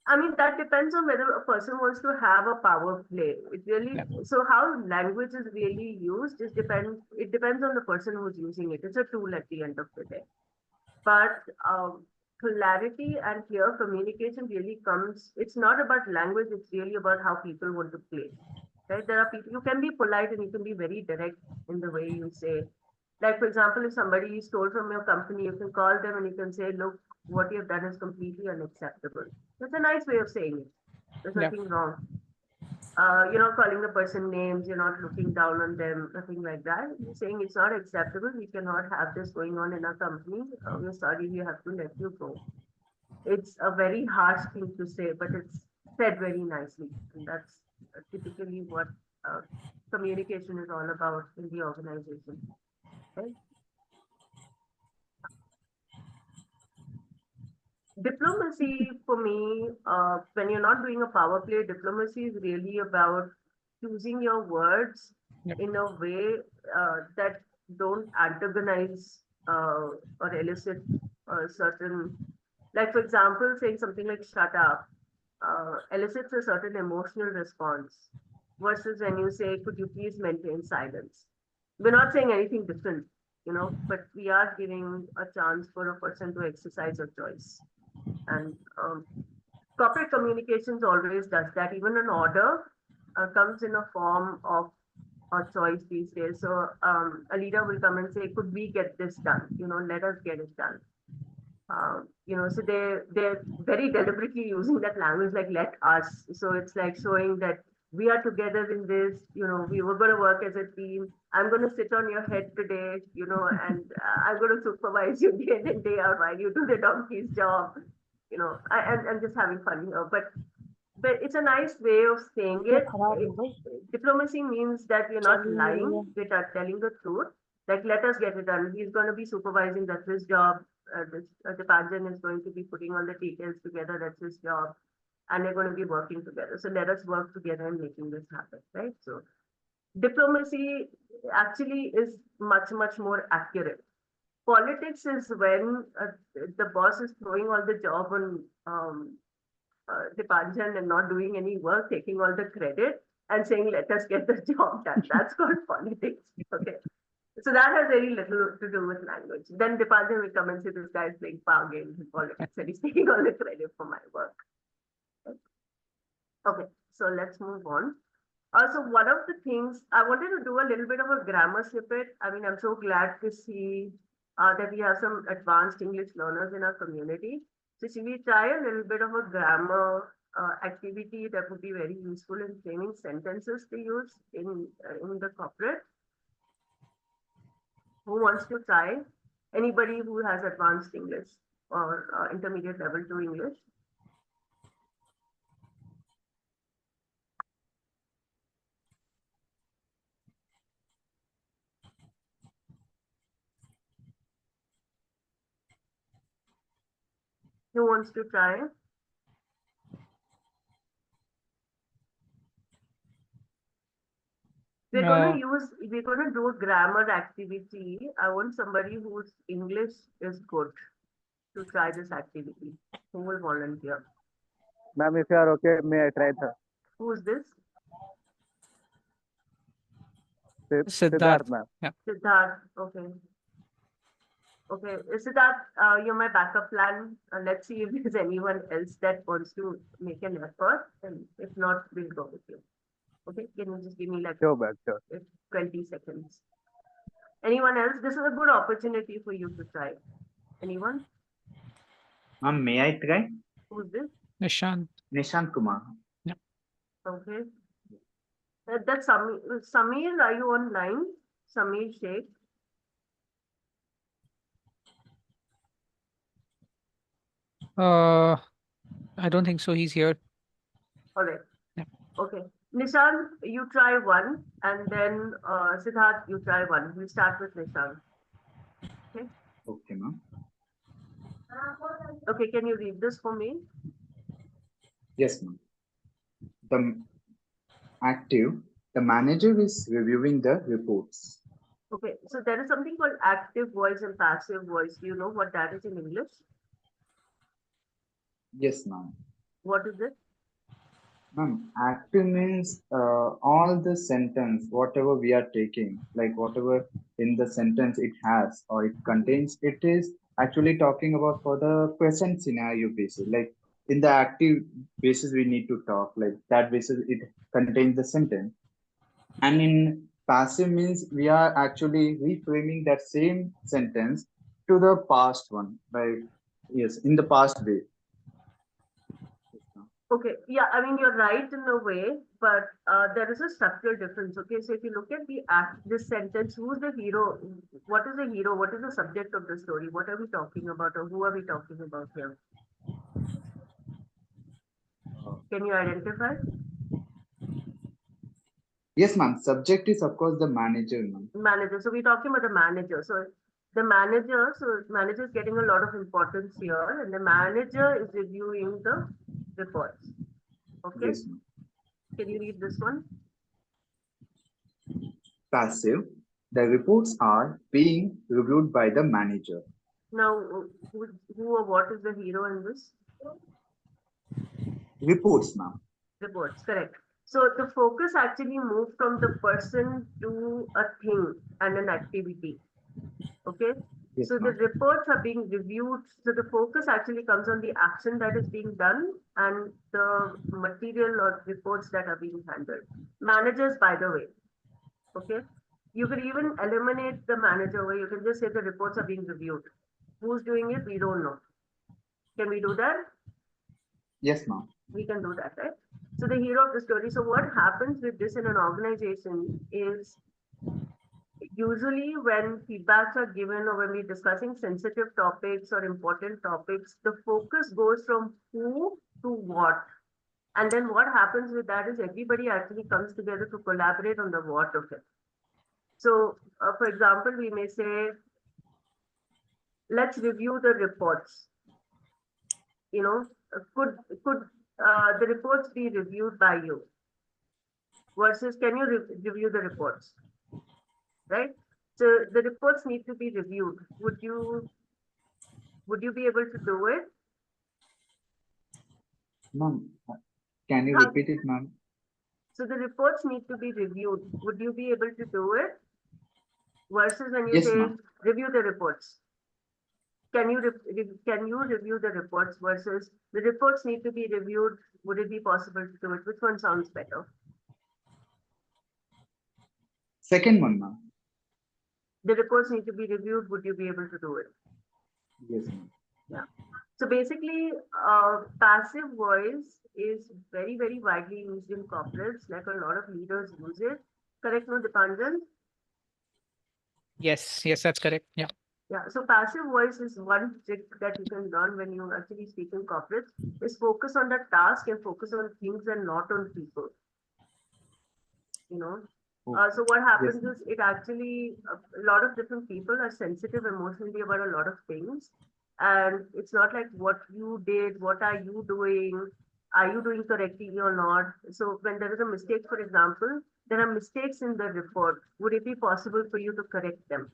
I mean, that depends on whether a person wants to have a power play. It really, Yeah. so how language is really used it depends on the person who's using it. It's a tool at the end of the day. But clarity and clear communication really comes, it's not about language, it's really about how people want to play. Right? There are people, you can be polite and you can be very direct in the way you say. Like, for example, if somebody stole from your company, you can call them and you can say, look, what you have done is completely unacceptable. That's a nice way of saying it. There's Yeah. nothing wrong. You're not calling the person names, you're not looking down on them, nothing like that. You're saying it's not acceptable, we cannot have this going on in our company. We're sorry, we have to let you go. It's a very harsh thing to say, but it's said very nicely. And that's typically what communication is all about in the organization. Right? Diplomacy for me, when you're not doing a power play, diplomacy is really about choosing your words Yep. in a way that don't antagonize or elicit certain, like for example, saying something like "shut up" elicits a certain emotional response, versus when you say, "Could you please maintain silence?" We're not saying anything different, but we are giving a chance for a person to exercise a choice. And corporate communications always does that. Even an order comes in a form of a choice these days. So a leader will come and say, "Could we get this done? Let us get it done." So they're very deliberately using that language like "let us." So it's like showing that we are together in this. We were going to work as a team. I'm going to sit on your head today. And I'm going to supervise you day in and day out while you do the donkey's job. I'm just having fun here, but it's a nice way of saying it. Diplomacy means that we're not lying, we're telling the truth. Like, let us get it done. He's going to be supervising, that's his job. Dipanjan is going to be putting all the details together, that's his job. And they're going to be working together. So let us work together in making this happen, right? So diplomacy actually is much, much more accurate. Politics is when the boss is throwing all the job on Dipanjan and not doing any work, taking all the credit and saying, let us get the job done. That's called politics. Okay. So that has very little to do with language. Then Dipanjan will come and say, this guy is playing power games in politics and he's taking all the credit for my work. Okay, so let's move on. So one of the things I wanted to do a little bit of a grammar snippet. I mean, I'm so glad to see that we have some advanced English learners in our community. So should we try a little bit of a grammar activity that would be very useful in training sentences to use in the corporate? Who wants to try? Anybody who has advanced English or intermediate level to English? Who wants to try? We're going to do a grammar activity. I want somebody whose English is good to try this activity. Who will volunteer? Ma'am, if you are okay, may I try the Who's this? Siddharth. ma'am? Yeah. Siddharth. Okay. Okay. Siddharth, you're my backup plan. Let's see if there's anyone else that wants to make an effort. And if not, we'll go with you. Okay. Can you just give me like Sure, ma'am, sure. 20 seconds? Anyone else? This is a good opportunity for you to try. Anyone? Ma'am, may I try? Who's this? Nishant. Nishant Kumar. Okay. That's Samir. Samir, are you online? Samir Sheikh. I don't think so. He's here. All right. Yeah. Okay. Nishant, you try one, and then Siddharth, you try one. We'll start with Nishant. Okay, ma'am. Okay, can you read this for me? Yes, ma'am. The active, the manager is reviewing the reports. Okay, so there is something called active voice and passive voice. Do you know what that is in English? Yes, ma'am. What is it? Ma'am, active means all the sentence, whatever we are taking, like whatever in the sentence it has or it contains, it is actually talking about for the present scenario basis. Like in the active basis, we need to talk like that basis, it contains the sentence. And in passive means we are actually reframing that same sentence to the past one, like yes, in the past way. Okay, yeah, I mean you're right in a way, but there is a structural difference. Okay, so if you look at this sentence, who's the hero? What is the hero? What is the subject of the story? What are we talking about, or who are we talking about here? Can you identify? Yes, ma'am. Subject is of course the manager, ma'am. Manager. So we're talking about the manager. So the manager, manager is getting a lot of importance here, and the manager is reviewing the reports. Okay. Yes, ma'am. Can you read this one? Passive. The reports are being reviewed by the manager. Now, who or what is the hero in this? Reports, ma'am. Reports, correct. So the focus actually moved from the person to a thing and an activity. Okay. Yes, So the ma'am. reports are being reviewed. So the focus actually comes on the action that is being done and the material or reports that are being handled. Managers, by the way. Okay. You could even eliminate the manager where you can just say the reports are being reviewed. Who's doing it? We don't know. Can we do that? Yes, ma'am. We can do that, right? So the hero of the story. So what happens with this in an organization is usually when feedbacks are given or when we're discussing sensitive topics or important topics, the focus goes from who to what. And then what happens with that is everybody actually comes together to collaborate on the what of it. So, for example, we may say, let's review the reports. You know, could the reports be reviewed by you? Versus, can you review the reports? Right? So the reports need to be reviewed. Would you be able to do it? Ma'am, can you How- repeat it, ma'am? So the reports need to be reviewed. Would you be able to do it? Versus when you Yes, say ma'am. review the reports. Can you review the reports versus the reports need to be reviewed? Would it be possible to do it? Which one sounds better? Second one, ma'am. The reports need to be reviewed. Would you be able to do it? Yes, ma'am. Yeah. So basically, passive voice is very, very widely used in corporates. Like a lot of leaders use it. Correct, no, Dipanjan? Yes, yes, that's correct. Yeah. Yeah. So passive voice is one trick that you can learn when you actually speak in corporates. Is focus on the task and focus on things and not on people. You know. So what happens Yes, is it actually a lot of different people are sensitive emotionally about a lot of things, and it's not like what you did, what are you doing correctly or not. So when there is a mistake, for example, there are mistakes in the report. Would it be possible for you to correct them?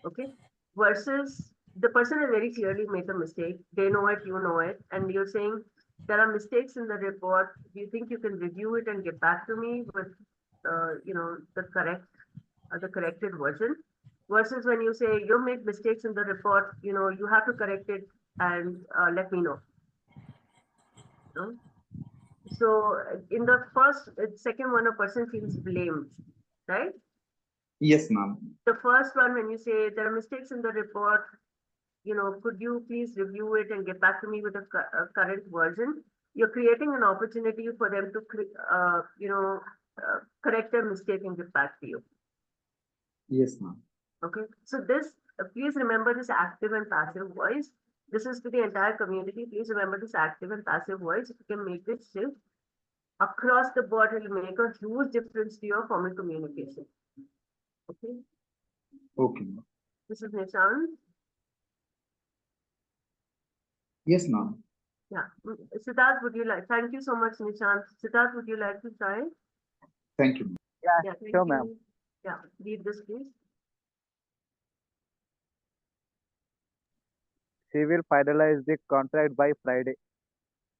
Okay, versus the person has very clearly made a mistake. They know it, you know it, and you're saying there are mistakes in the report. Do you think you can review it and get back to me with the corrected version? Versus when you say you made mistakes in the report, you have to correct it and let me know. So in the second one, a person feels blamed, right? Yes, ma'am. The first one, when you say there are mistakes in the report, could you please review it and get back to me with a current version? You're creating an opportunity for them to, correct their mistake and get back to you. Yes, ma'am. Okay, so please remember this active and passive voice. This is to the entire community. Please remember this active and passive voice. If you can make this shift across the board, it will make a huge difference to your formal communication. Okay. Okay, ma'am. This is Nishant. Yes, ma'am. Yeah. Siddharth, would you like? Thank you so much, Nishant. Siddharth, would you like to try? Thank you. Yeah, Yeah, thank sure, ma'am. you. Yeah, read this, please. She will finalize the contract by Friday.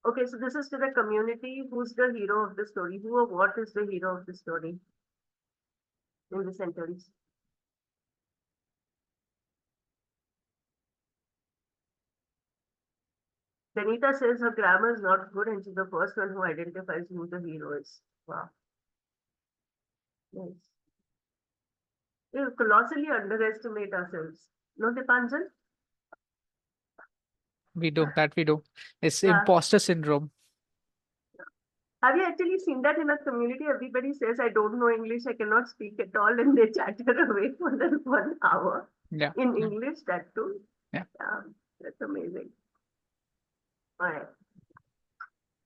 Okay, so this is to the community. Who's the hero of the story? Who or what is the hero of the story in the sentence? Benita says her grammar is not good and she's the first one who identifies who the hero is. Wow. Nice. We colossally underestimate ourselves. No, Dipanjan? We do that. We do. It's Yeah. imposter syndrome. Have you actually seen that in a community? Everybody says, I don't know English, I cannot speak at all, and they chatter away for the 1 hour Yeah. in English, that too. Yeah. That's amazing. All right.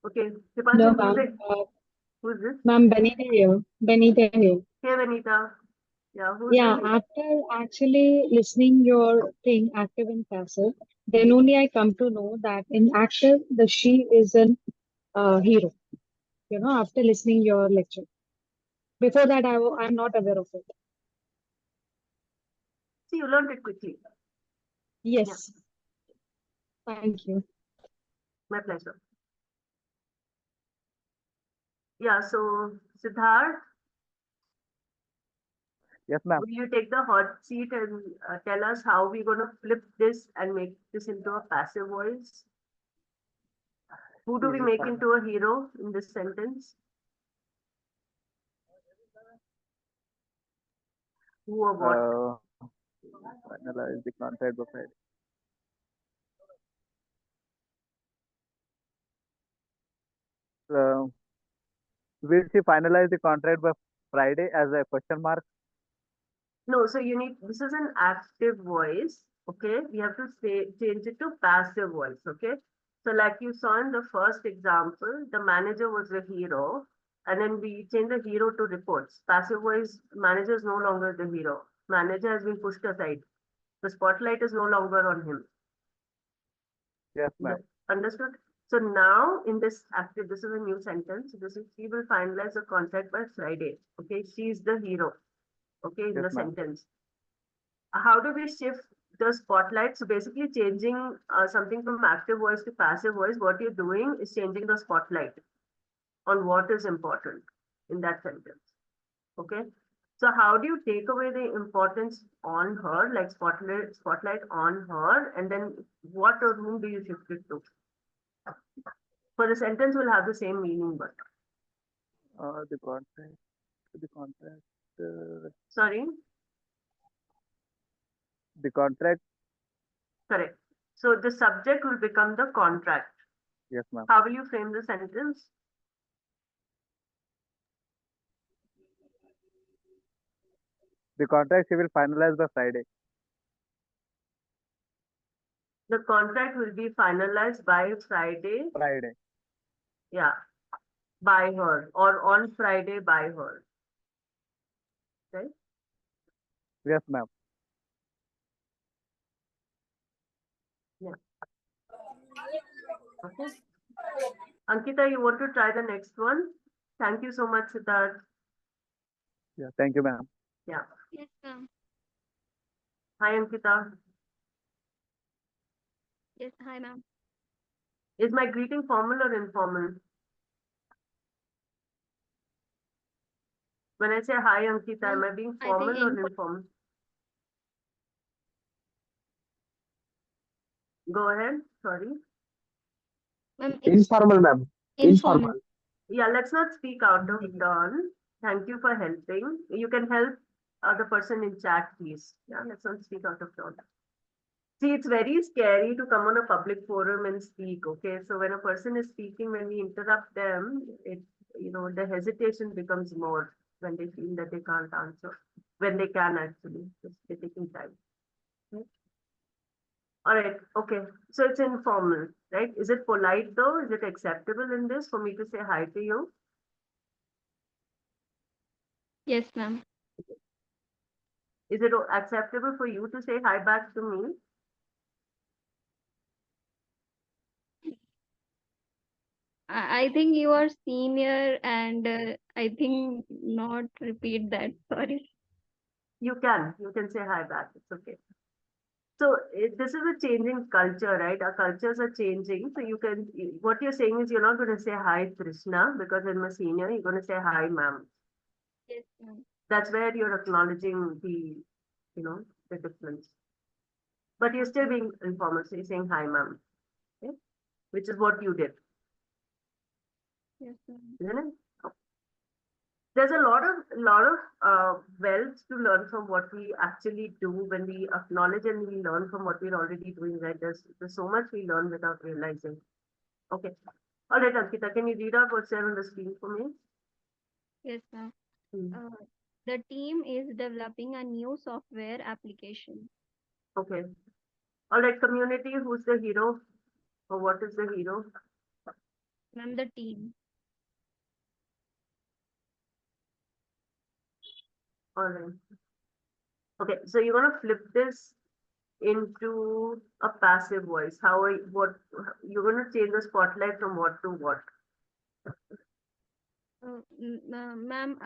Okay, No, Dipanjan, ma'am. who's this? Ma'am, Benita here. Benita here. Hey, Benita. Yeah, who's Yeah, this? after actually listening your thing, active and passive, then only I come to know that in active, the she is an hero. You know, after listening your lecture. Before that, I'm not aware of it. See, you learned it quickly. Yes. Thank you. My pleasure. Yeah, so Siddharth, Yes, ma'am. will you take the hot seat and tell us how we're going to flip this and make this into a passive voice? Who do we make into a hero in this sentence? Who or what? Finalize the contract by Friday. Will she finalize the contract by Friday as a question mark? No, so you need, this is an active voice, okay? We have to say, change it to passive voice, okay? So like you saw in the first example, the manager was the hero, and then we change the hero to reports. Passive voice, manager is no longer the hero. Manager has been pushed aside. The spotlight is no longer on him. Yes, ma'am. Understood? So now in this active, this is a new sentence. This is, she will finalize the contract by Friday. Okay, she is the hero. Okay, in Yes, the ma'am. sentence. How do we shift the spotlight? So basically changing something from active voice to passive voice, what you're doing is changing the spotlight on what is important in that sentence. Okay. So how do you take away the importance on her, like spotlight on her, and then what or whom do you shift it to? For the sentence will have the same meaning, but The contract. The contract. sorry, The contract. correct. So the subject will become the contract. Yes, ma'am. How will you frame the sentence? The contract she will finalize by Friday. The contract will be finalized by Friday. Friday. Yeah, by her or on Friday by her. Right? Yes, ma'am. Yeah. Okay. Ankita, you want to try the next one? Thank you so much, Siddharth. Yeah, thank you, ma'am. Yeah. Yes, ma'am. Hi, Ankita. Yes, hi, ma'am. Is my greeting formal or informal? When I say hi, Ankita, am I being I think formal or informal? Go ahead. Sorry. Ma'am, Informal, ma'am. informal. Yeah, let's not speak out of turn. Thank you for helping. You can help the person in chat, please. Yeah, let's not speak out of turn. See, it's very scary to come on a public forum and speak, okay? So when a person is speaking, when we interrupt them, the hesitation becomes more when they feel that they can't answer, when they can actually, just they're taking time. Okay? All right, okay. So it's informal, right? Is it polite though? Is it acceptable in this for me to say hi to you? Yes, ma'am. Is it acceptable for you to say hi back to me? I think you are senior, and I think not repeat that. Sorry. You can say hi back. It's okay. So this is a changing culture, right? Our cultures are changing. So what you're saying is you're not going to say hi, Krishna, because I'm a senior. You're going to say hi, ma'am. Yes, ma'am. That's where you're acknowledging the difference. But you're still being informal. So you're saying hi, ma'am, okay? Which is what you did, Yes, ma'am. isn't it? There's a lot of wealth to learn from what we actually do when we acknowledge and we learn from what we're already doing. Right? There's so much we learn without realizing. Okay. All right, Ankita, can you read out what's there on the screen for me? Yes, ma'am. Hmm. The team is developing a new software application. Okay. All right, community, who's the hero? Or what is the hero? Ma'am, the team. All right. Okay, so you're gonna flip this into a passive voice. What you're gonna change the spotlight from what to what? Ma'am,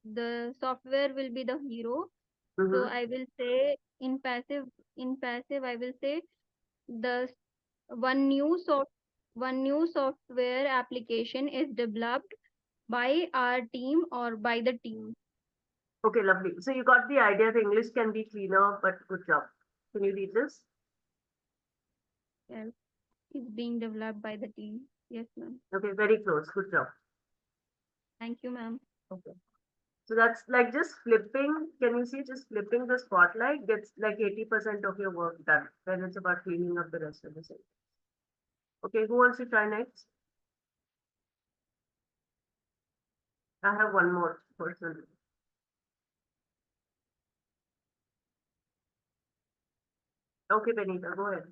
the software will be the hero. So Mhm. I will say in passive, I will say the one new software application is developed by our team or by the team. Okay, lovely. So you got the idea. The English can be cleaner, but good job. Can you read this? Yes, is being developed by the team. Yes, ma'am. Okay, very close. Good job. Thank you, ma'am. Okay. So that's like just flipping. Can you see just flipping the spotlight gets like 80% of your work done. Then it's about cleaning up the rest of the sentence. Okay, who wants to try next? I have one more person. Okay, Benita, go ahead.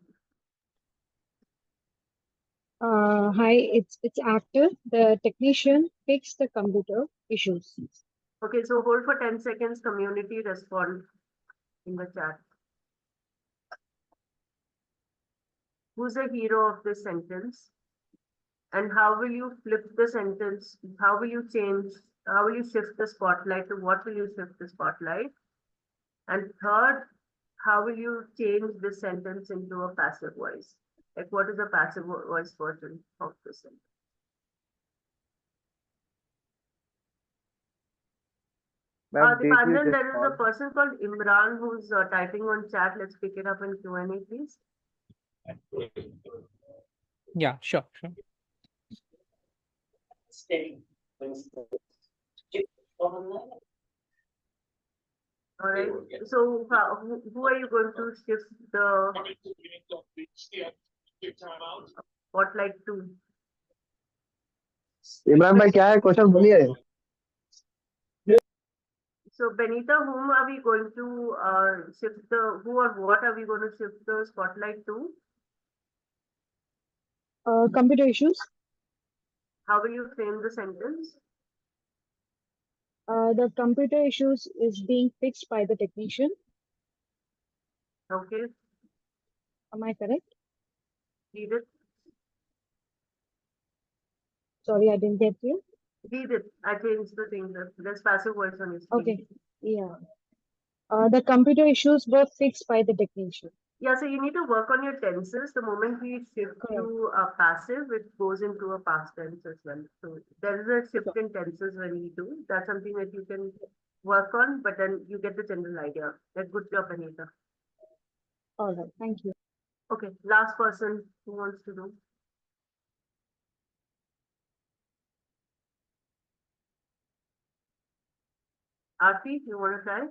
Hi, it's actor. The technician fixed the computer issues. Okay, so hold for 10 seconds. Community respond in the chat. Who's the hero of this sentence? And how will you flip the sentence? How will you shift the spotlight to what will you shift the spotlight? And third, how will you change this sentence into a passive voice? Like what is a passive voice version of this sentence? Ma'am, did you Dipanjan, just there is a call? person called Imran who's typing on chat. Let's pick it up in Q&A, please. Yeah, sure. All right. So who are you going to shift the spotlight to? Imran भाई क्या है question बोलिए So Benita, whom are we going to who or what are we going to shift the spotlight to? Computer issues. How will you frame the sentence? The computer issues is being fixed by the technician. Okay, Am I correct? read it. Sorry, I didn't get you. Read it. I changed the thing. There's passive voice on your screen. Okay. Yeah. The computer issues were fixed by the technician. Yeah, so you need to work on your tenses. The moment we shift Correct. to a passive, it goes into a past tense as well. So there is a shift in tenses when we do. That's something that you can work on, but then you get the general idea. Like, good job, Anita. All right. Thank you. Okay, last person who wants to do. Aarti, you want to try?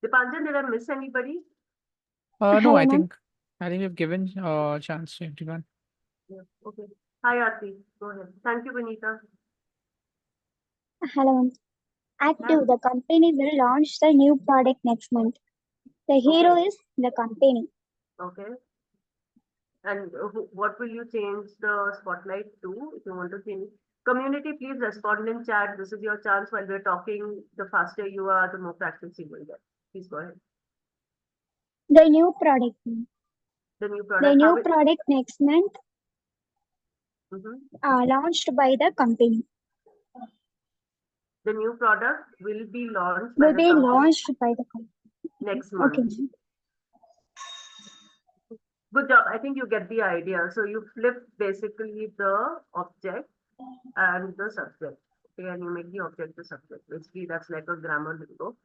Dipanjan, did I miss anybody? No, Hello, I ma'am. think we've given chance to everyone. Yeah, okay. Hi, Aarti. Go ahead. Thank you, Benita. Hello. Act 2. The company will launch the new product next month. The hero Okay. is the company. Okay. And what will you change the spotlight to if you want to change? Community, please respond in chat. This is your chance while we're talking. The faster you are, the more practice you will get. Please go ahead. The new product. The new The product. new product next month. Launched by the company. The new product will be launched by Will the be company launched by the company. next month. Okay. Good job. I think you get the idea. So you flip basically the object and the subject. Okay, and you make the object the subject. Basically, that's like a grammar lingo.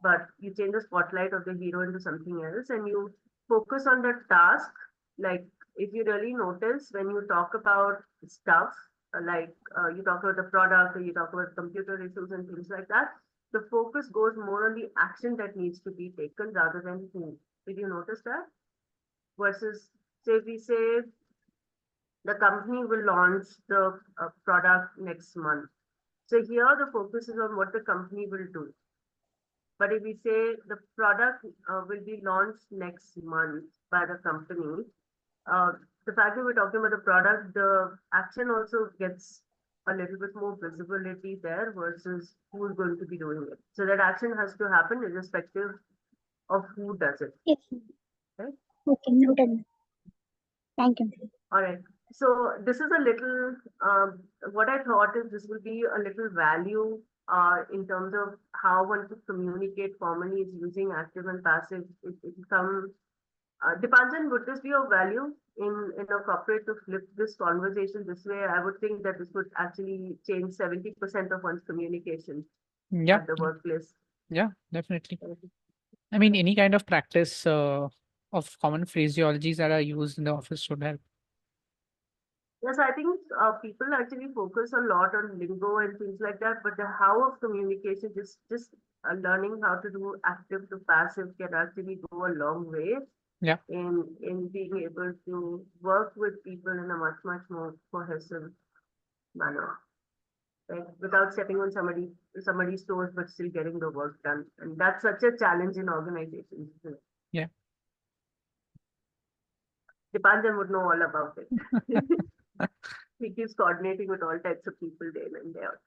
But you change the spotlight of the hero into something else and you focus on the task. Like if you really notice when you talk about stuff, you talk about the product or you talk about computer issues and things like that, the focus goes more on the action that needs to be taken rather than who. Did you notice that? Versus, say, if we say the company will launch the product next month. So here the focus is on what the company will do. But if we say the product will be launched next month by the company, the fact that we're talking about the product, the action also gets a little bit more visibility there versus who's going to be doing it. So that action has to happen irrespective of who does it. Yes. Right? Okay, noted. Thank you. All right. So this is a little, what I thought is this will be a little value in terms of how one could communicate formally is using active and passive. It comes, Dipanjan, would this be of value in a corporate to flip this conversation this way? I would think that this would actually change 70% of one's communication at the workplace. Yeah, definitely. I mean, any kind of practice of common phraseologies that are used in the office should help. Yes, I think people actually focus a lot on lingo and things like that, but the how of communication, just learning how to do active to passive can actually go a long way. Yeah. In being able to work with people in a much more cohesive manner, right? Without stepping on somebody's toes, but still getting the work done, and that's such a challenge in organizations. Yeah. Dipanjan would know all about it. He keeps coordinating with all types of people day in and day out.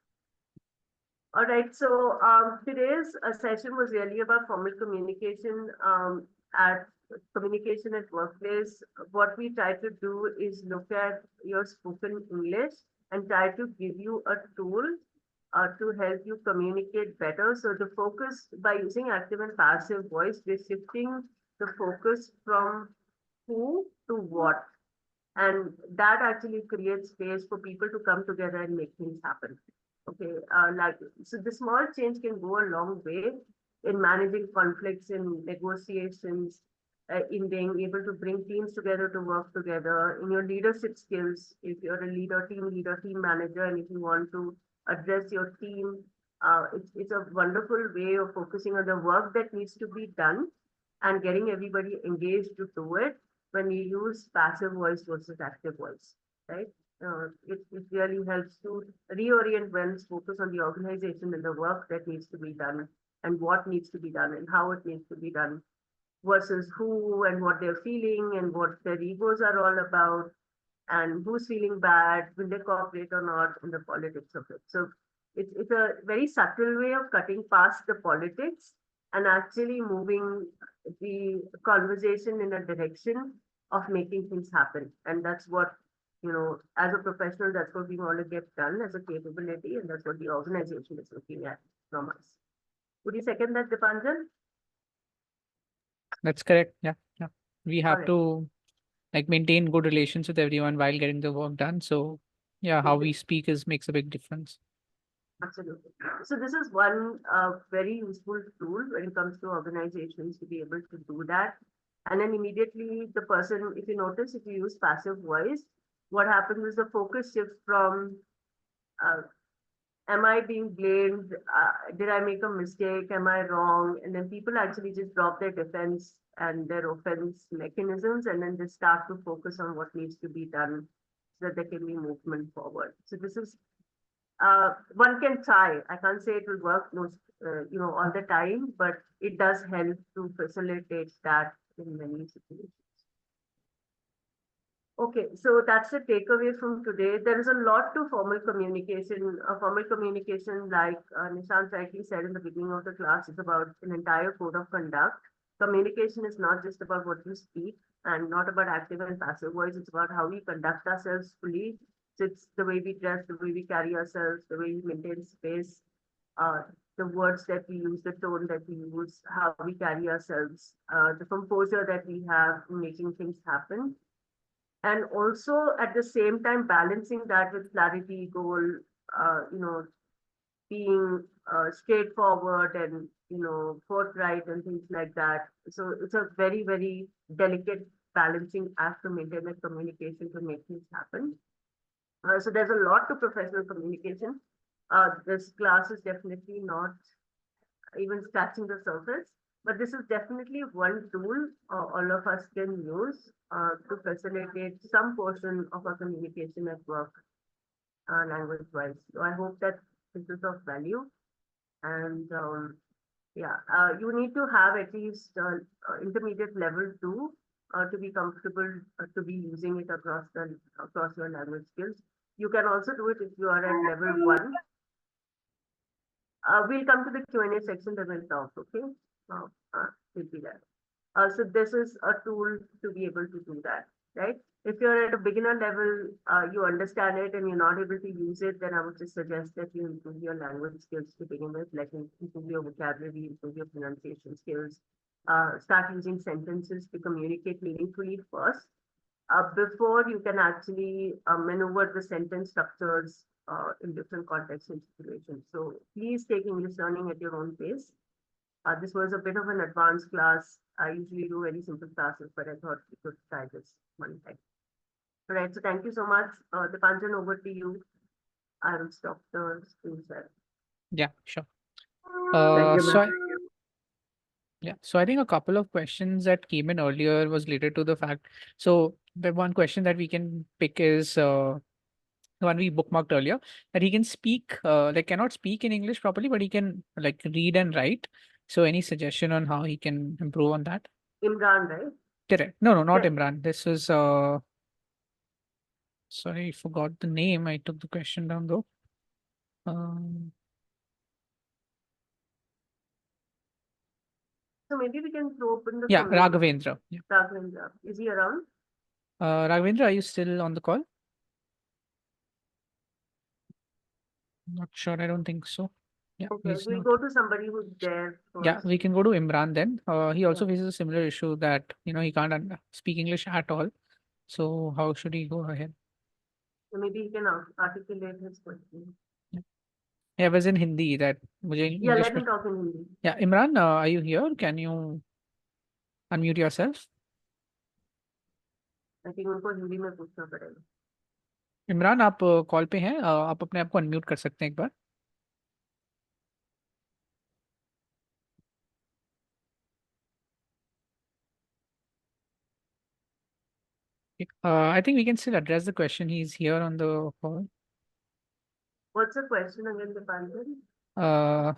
All right, so today's session was really about formal communication communication at workplace. What we try to do is look at your spoken English and try to give you a tool to help you communicate better. So the focus by using active and passive voice, we're shifting the focus from who to what. And that actually creates space for people to come together and make things happen. Okay, so the small change can go a long way in managing conflicts, in negotiations, in being able to bring teams together to work together, in your leadership skills. If you're a leader, team manager, and if you want to address your team, it's a wonderful way of focusing on the work that needs to be done and getting everybody engaged to do it when you use passive voice versus active voice, right? It really helps to reorient one's focus on the organization and the work that needs to be done and what needs to be done and how it needs to be done versus who and what they're feeling and what their egos are all about and who's feeling bad, will they cooperate or not, and the politics of it. So it's a very subtle way of cutting past the politics and actually moving the conversation in a direction of making things happen. And that's what, as a professional, that's what we want to get done as a capability, and that's what the organization is looking at from us. Would you second that, Dipanjan? That's correct. Yeah. We have Alright. to maintain good relations with everyone while getting the work done. So yeah, how we speak makes a big difference. Absolutely. So this is one very useful tool when it comes to organizations to be able to do that. And then immediately the person, if you notice, if you use passive voice, what happens is the focus shifts from, am I being blamed? Did I make a mistake? Am I wrong? And then people actually just drop their defense and their offense mechanisms, and then they start to focus on what needs to be done so that there can be movement forward. So this is, one can try. I can't say it will work all the time, but it does help to facilitate that in many situations. Okay, so that's the takeaway from today. There is a lot to formal communication. Formal communication, like Nishant rightly said in the beginning of the class, is about an entire code of conduct. Communication is not just about what you speak and not about active and passive voice. It's about how we conduct ourselves fully It's the way we dress, the way we carry ourselves, the way we maintain space, uh, the words that we use, the tone that we use, how we carry ourselves, the composure that we have in making things happen. And also at the same time balancing that with clarity, goal, you know, being straightforward and forthright and things like that. So it's a very, very delicate balancing act to maintain that communication to make things happen. So there's a lot to professional communication. This class is definitely not even scratching the surface, but this is definitely one tool all of us can use to facilitate some portion of our communication at work, language-wise. So I hope that this is of value. And yeah, you need to have at least intermediate level 2 to be comfortable to be using it across your language skills. You can also do it if you are at level 1. We'll come to the Q&A section, then we'll talk, okay? We'll be there. So this is a tool to be able to do that, right? If you're at a beginner level, you understand it and you're not able to use it, then I would just suggest that you improve your language skills to begin with, like improve your vocabulary, improve your pronunciation skills, start using sentences to communicate meaningfully first, before you can actually maneuver the sentence structures in different contexts and situations. So please take English learning at your own pace. This was a bit of an advanced class. I usually do very simple classes, but I thought we could try this one time. All right, so thank you so much. Dipanjan, over to you. I will stop the screen share. Yeah, sure. Thank you, So ma'am. yeah, so I think a couple of questions that came in earlier was related to the fact. So the one question that we can pick is the one we bookmarked earlier, that he can speak, like cannot speak in English properly, but he can like read and write. So any suggestion on how he can improve on that? Imran, right? Correct. No, not Yeah. Imran. This is sorry, I forgot the name. I took the question down though. Um, So maybe we can throw open the yeah, community. Raghavendra. Yeah. Raghavendra. Is he around? Raghavendra, are you still on the call? Not sure. I don't think so. Yeah, Okay, he's we'll not. go to somebody who's there Yeah, first. we can go to Imran then. He also Yeah. faces a similar issue that he can't speak English at all. So how should he go ahead? So maybe he can articulate his question. Yeah, it was in Hindi that मुझे Yeah, English let में. him talk in Hindi. Yeah, Imran, are you here? Can you unmute yourself? I think उनको हिंदी में पूछना पड़ेगा. इमरान, आप call पे हैं? आप अपने आप को अनम्यूट कर सकते हैं एक बार. I think we can still address the question. He's here on the call. What's the question again, Dipanjan? Uh,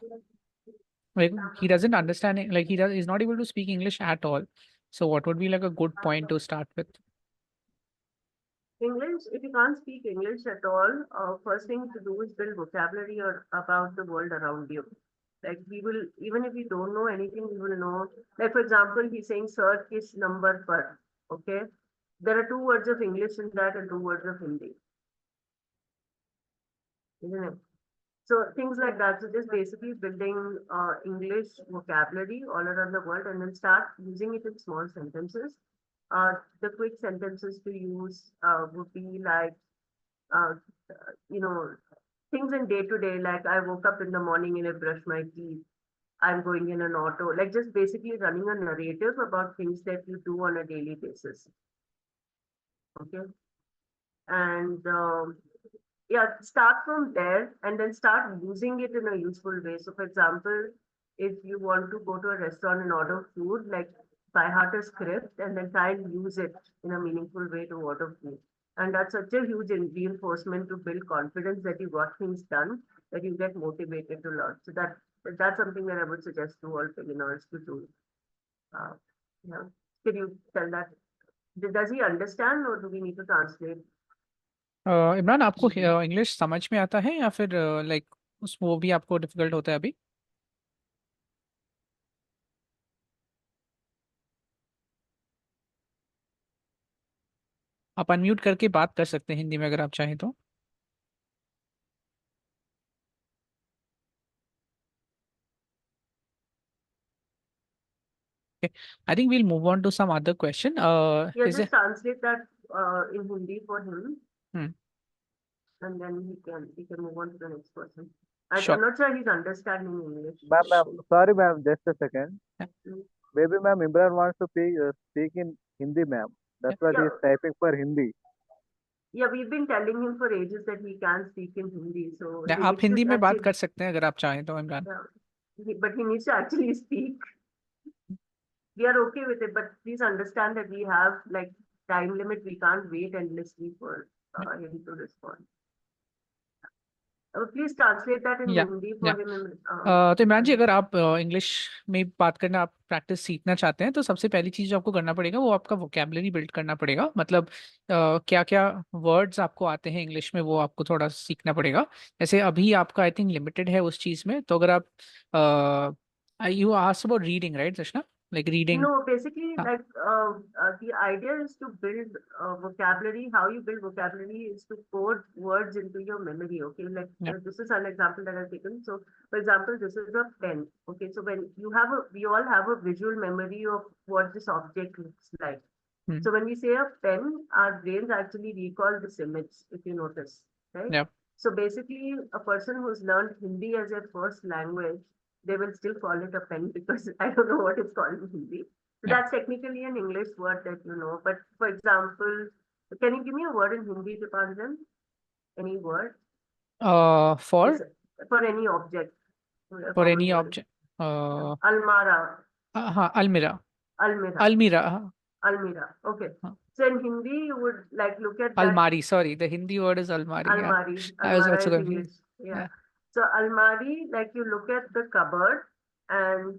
like he doesn't understand it, like he's not able to speak English at all. So what would be like a good point to start with? English, if you can't speak English at all, first thing to do is build vocabulary or about the world around you. Like we will, even if we don't know anything, we will know. Like for example, he's saying "sir kiss number par." Okay, there are 2 words of English in that and 2 words of Hindi, isn't it? So things like that. So just basically building English vocabulary all around the world, and then start using it in small sentences. The quick sentences to use would be like, uh, you know, things in day to day, like I woke up in the morning and I brushed my teeth. I'm going in an auto, like just basically running a narrative about things that you do on a daily basis. Okay. And yeah, start from there and then start using it in a useful way. So for example, if you want to go to a restaurant and order food, like by heart a script and then try and use it in a meaningful way to order food. And that's such a huge reinforcement to build confidence that you got things done, that you get motivated to learn. So that's something that I would suggest to all beginners to do. Yeah. Can you tell that? Does he understand or do we need to translate? Imran, आपको English समझ में आता है या फिर like वो भी आपको डिफिकल्ट होता है अभी? आप अनम्यूट करके बात कर सकते हैं हिंदी में अगर आप चाहें तो. I think we'll move on to some other question. Yeah, Is just it? translate that in Hindi for him, Hmm. and then he can move on to the next person. Sure. I'm not sure he's understanding English. Ma'am, sorry, ma'am, just a second. Yeah. Maybe, ma'am, Imran wants to speak in Hindi, ma'am. That's what Yeah. he's typing for Hindi. Yeah, we've been telling him for ages that he can speak in Hindi, so Yeah, he आप needs to Hindi में बात actually, कर सकते हैं अगर आप चाहें तो Imran. but he needs to actually speak. We are okay with it, but please understand that we have like time limit. We can't wait endlessly for him to respond. Please translate that in Yeah, Hindi for yeah. him. तो इमरान जी, अगर आप English में बात करना, आप practice सीखना चाहते हैं, तो सबसे पहली चीज जो आपको करना पड़ेगा वो आपका वोकेबलरी बिल्ड करना पड़ेगा. मतलब क्या क्या वर्ड्स आपको आते हैं इंग्लिश में वो आपको थोड़ा सीखना पड़ेगा. जैसे अभी आपका आई थिंक लिमिटेड है उस चीज में, तो अगर आप you asked about reading, right जशना? Like reading. No, basically, like the idea is to build vocabulary. How you build vocabulary is to code words into your memory. Okay, like this is an example that I've taken. So, for example, this is a pen. Okay, so when you have we all have a visual memory of what this object looks like. So when we say a pen, our brains actually recall this image, if you notice, right? Yeah. So basically, a person who's learned Hindi as their first language, they will still call it a pen because I don't know what it's called in Hindi. So that's technically an English word that you know. But for example, can you give me a word in Hindi, Dipanjan? Any word? For any object. for any object. Almara. हाँ, अलमीरा. Almira. Almira. Almira. Okay. So in Hindi, you would like look at that. Almari. Sorry, the Hindi word is almari. Almari. Yeah. I was Almara also is confused. English. Yeah. So almari, like you look at the cupboard, and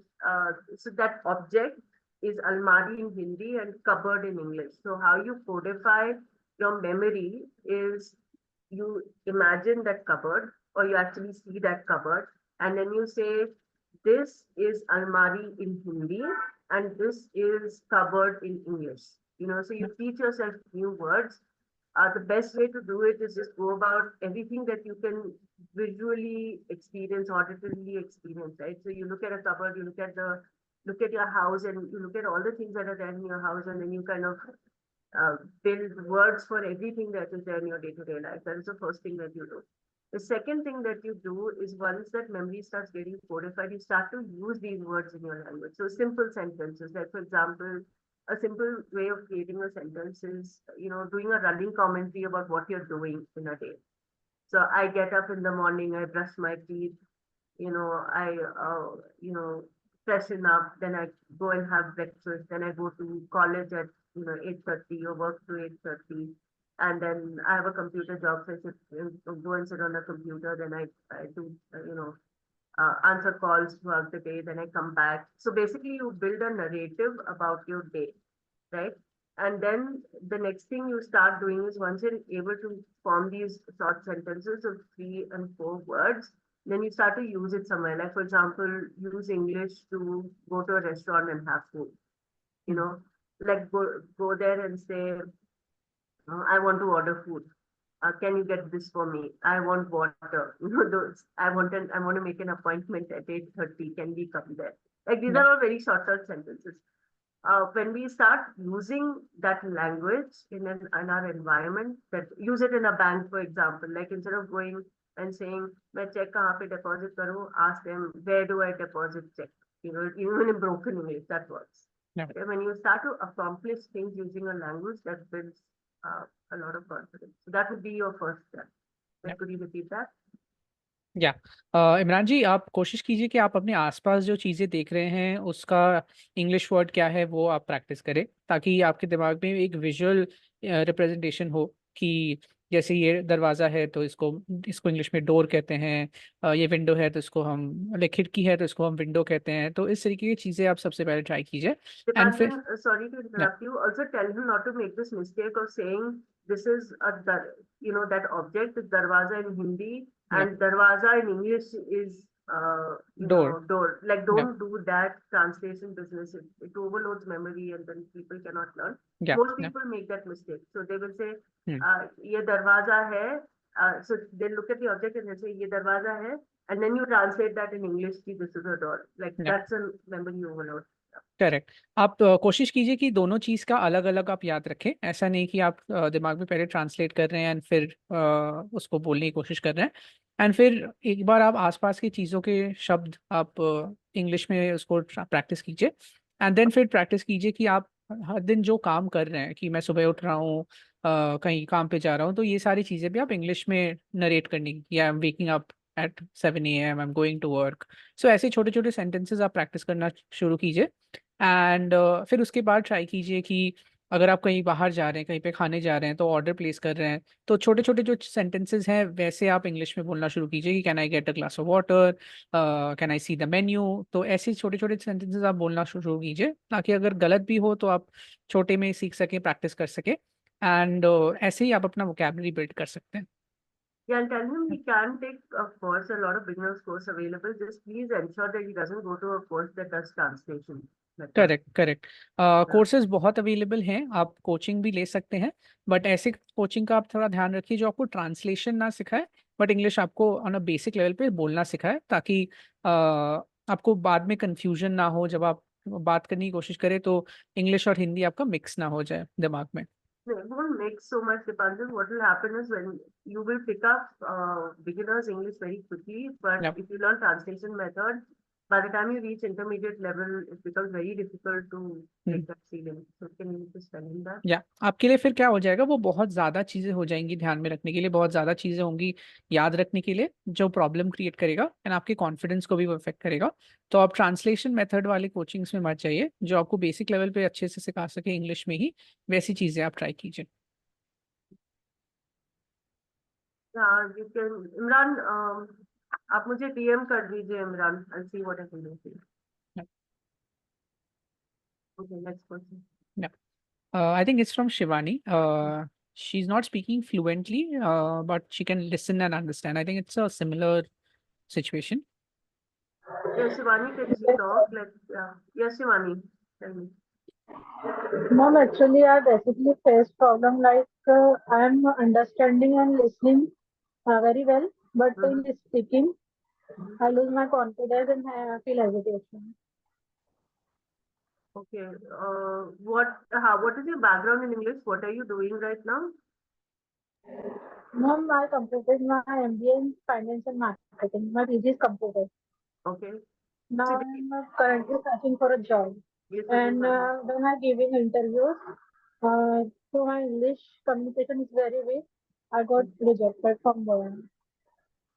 so that object is almari in Hindi and cupboard in English. So how you codify your memory is you imagine that cupboard, or you actually see that cupboard, and then you say, this is almari in Hindi, and this is cupboard in English. You know, so you teach yourself new words. The best way to do it is just go about everything that you can visually experience, auditively experience, right? So you look at a cupboard, you look at your house, and you look at all the things that are there in your house, and then you kind of build words for everything that is there in your day-to-day life. That is the first thing that you do. The second thing that you do is once that memory starts getting codified, you start to use these words in your language. So simple sentences, like for example, a simple way of creating a sentence is, you know, doing a running commentary about what you're doing in a day. So I get up in the morning, I brush my teeth, you know, I, freshen up, then I go and have breakfast, then I go to college at, 8:30 or work to 8:30. And then I have a computer job, so I go and sit on a computer, then I do, answer calls throughout the day, then I come back. So basically you build a narrative about your day, right? And then the next thing you start doing is once you're able to form these short sentences of 3 and 4 words, then you start to use it somewhere. Like for example, use English to go to a restaurant and have food. You know, like go there and say, I want to order food. Can you get this for me? I want water. You know, those I want to make an appointment at 8:30. Can we come there? Like these are all very short sentences. When we start using that language in our environment, that use it in a bank, for example, like instead of going and saying, "मैं check कहाँ पे deposit करूँ?" Ask them, "Where do I deposit check?" You know, even in broken English, that works. Okay, when you start to accomplish things using a language, that builds a lot of confidence. So that would be your first step. Could you repeat that? या इमरान जी, आप कोशिश कीजिए कि आप अपने आसपास जो चीज़ें देख रहे हैं उसका इंग्लिश वर्ड क्या है वो आप प्रैक्टिस करें, ताकि आपके दिमाग में एक विजुअल रिप्रेजेंटेशन हो कि जैसे ये दरवाज़ा है तो इसको इंग्लिश में डोर कहते हैं, ये विंडो है तो इसको हम, खिड़की है तो इसको हम विंडो कहते हैं. तो इस तरीके की चीज़ें आप सबसे पहले ट्राई कीजिए. एंड फिर sorry to interrupt you. Also tell him not to make this mistake of saying this is that object is darwaza in Hindi and darwaza in English is door. Door. Like don't do that translation business. It overloads memory and then people cannot learn. Most people make that mistake. So they will say, ye darwaza hai. So they look at the object and they say, ye darwaza hai. And then you translate that in English, this is a door. Like that's a memory overload. Correct. आप कोशिश कीजिए कि दोनों चीज का अलग अलग आप याद रखें। ऐसा नहीं कि आप दिमाग में पहले ट्रांसलेट कर रहे हैं एंड फिर उसको बोलने की कोशिश कर रहे हैं, एंड फिर एक बार आप आसपास की चीजों के शब्द आप इंग्लिश में उसको प्रैक्टिस कीजिए, एंड देन फिर प्रैक्टिस कीजिए कि आप हर दिन जो काम कर रहे हैं, कि मैं सुबह उठ रहा हूँ, कहीं काम पे जा रहा हूँ, तो ये सारी चीजें भी आप इंग्लिश में नरेट करने की, या I am waking up at 7 AM, I am going to work. So ऐसे छोटे छोटे सेंटेंसेस आप प्रैक्टिस करना शुरू कीजिए, एंड फिर उसके बाद ट्राई कीजिए कि अगर आप कहीं बाहर जा रहे हैं, कहीं पे खाने जा रहे हैं, तो ऑर्डर प्लेस कर रहे हैं, तो छोटे छोटे जो सेंटेंसेस हैं वैसे आप इंग्लिश में बोलना शुरू कीजिए कि can I get a glass of water, can I see the menu. तो ऐसे छोटे छोटे सेंटेंसेस आप बोलना शुरू कीजिए, ताकि अगर गलत भी हो तो आप छोटे में सीख सकें, प्रैक्टिस कर सकें, एंड ऐसे ही आप अपना वोकेबलरी बिल्ड कर सकते हैं। Yeah, and tell him he can take a course, a lot of beginners course available. Just please ensure that he doesn't go to a course that does translation. Correct correct. Yeah. Courses बहुत available हैं, आप coaching भी ले सकते हैं, but ऐसे coaching का आप थोड़ा ध्यान रखिए जो आपको ट्रांसलेशन ना सिखाए, बट इंग्लिश आपको ऑन अ बेसिक लेवल पे बोलना सिखाए, ताकि आपको बाद में कंफ्यूजन ना हो जब आप बात करने की कोशिश करें, तो इंग्लिश और हिंदी आपका मिक्स ना हो जाए दिमाग में। No, it won't make so much Dipanjan. What will happen is when you will pick up beginners English very quickly, but Yep. if you learn translation method, by the time you reach intermediate level, it becomes very difficult to take that ceiling. So can you just tell him that? या आपके लिए फिर क्या हो जाएगा, वो बहुत ज्यादा चीजें हो जाएंगी ध्यान में रखने के लिए, बहुत ज्यादा चीजें होंगी याद रखने के लिए, जो प्रॉब्लम क्रिएट करेगा एंड आपके कॉन्फिडेंस को भी वो अफेक्ट करेगा। तो आप ट्रांसलेशन मेथड वाले कोचिंग्स में मत जाइए, जो आपको बेसिक लेवल पे अच्छे से सिखा सके इंग्लिश में ही, वैसी चीजें आप ट्राई कीजिए। Yeah, you can. Imran, आप मुझे DM कर दीजिए Imran. I'll see what I can do for you. Yeah. Okay, next question. Yeah. I think it's from Shivani. She's not speaking fluently, but she can listen and understand. I think it's a similar situation. Yes, Shivani, can you talk? Like, yes, Shivani, tell me. Mom, actually, I basically face problem like I am understanding and listening very well, but in speaking, I lose my confidence and I feel hesitation. Okay. What is your background in English? What are you doing right now? Mom, I completed my MBA in finance and marketing. My PG is completed. Okay. Now So, I'm currently searching for a job. yes, And when I'm giving interviews, so my English communication is very weak. I got rejected from there.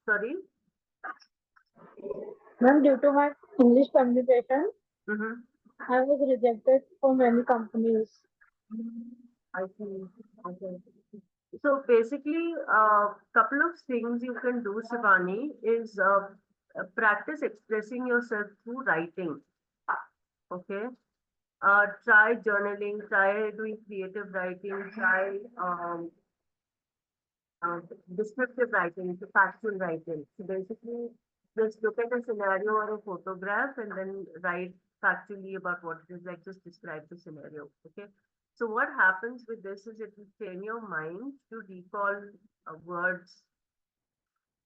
sorry. Ma'am, due to my English communication, Mm-hmm. I was rejected from many companies. I see. Okay. So basically, couple of things you can do, Shivani, is practice expressing yourself through writing. Okay. Try journaling, try doing creative writing, try descriptive writing, so factual writing. So basically, just look at a scenario or a photograph and then write factually about what it is, like just describe the scenario. Okay. So what happens with this is it will train your mind to recall words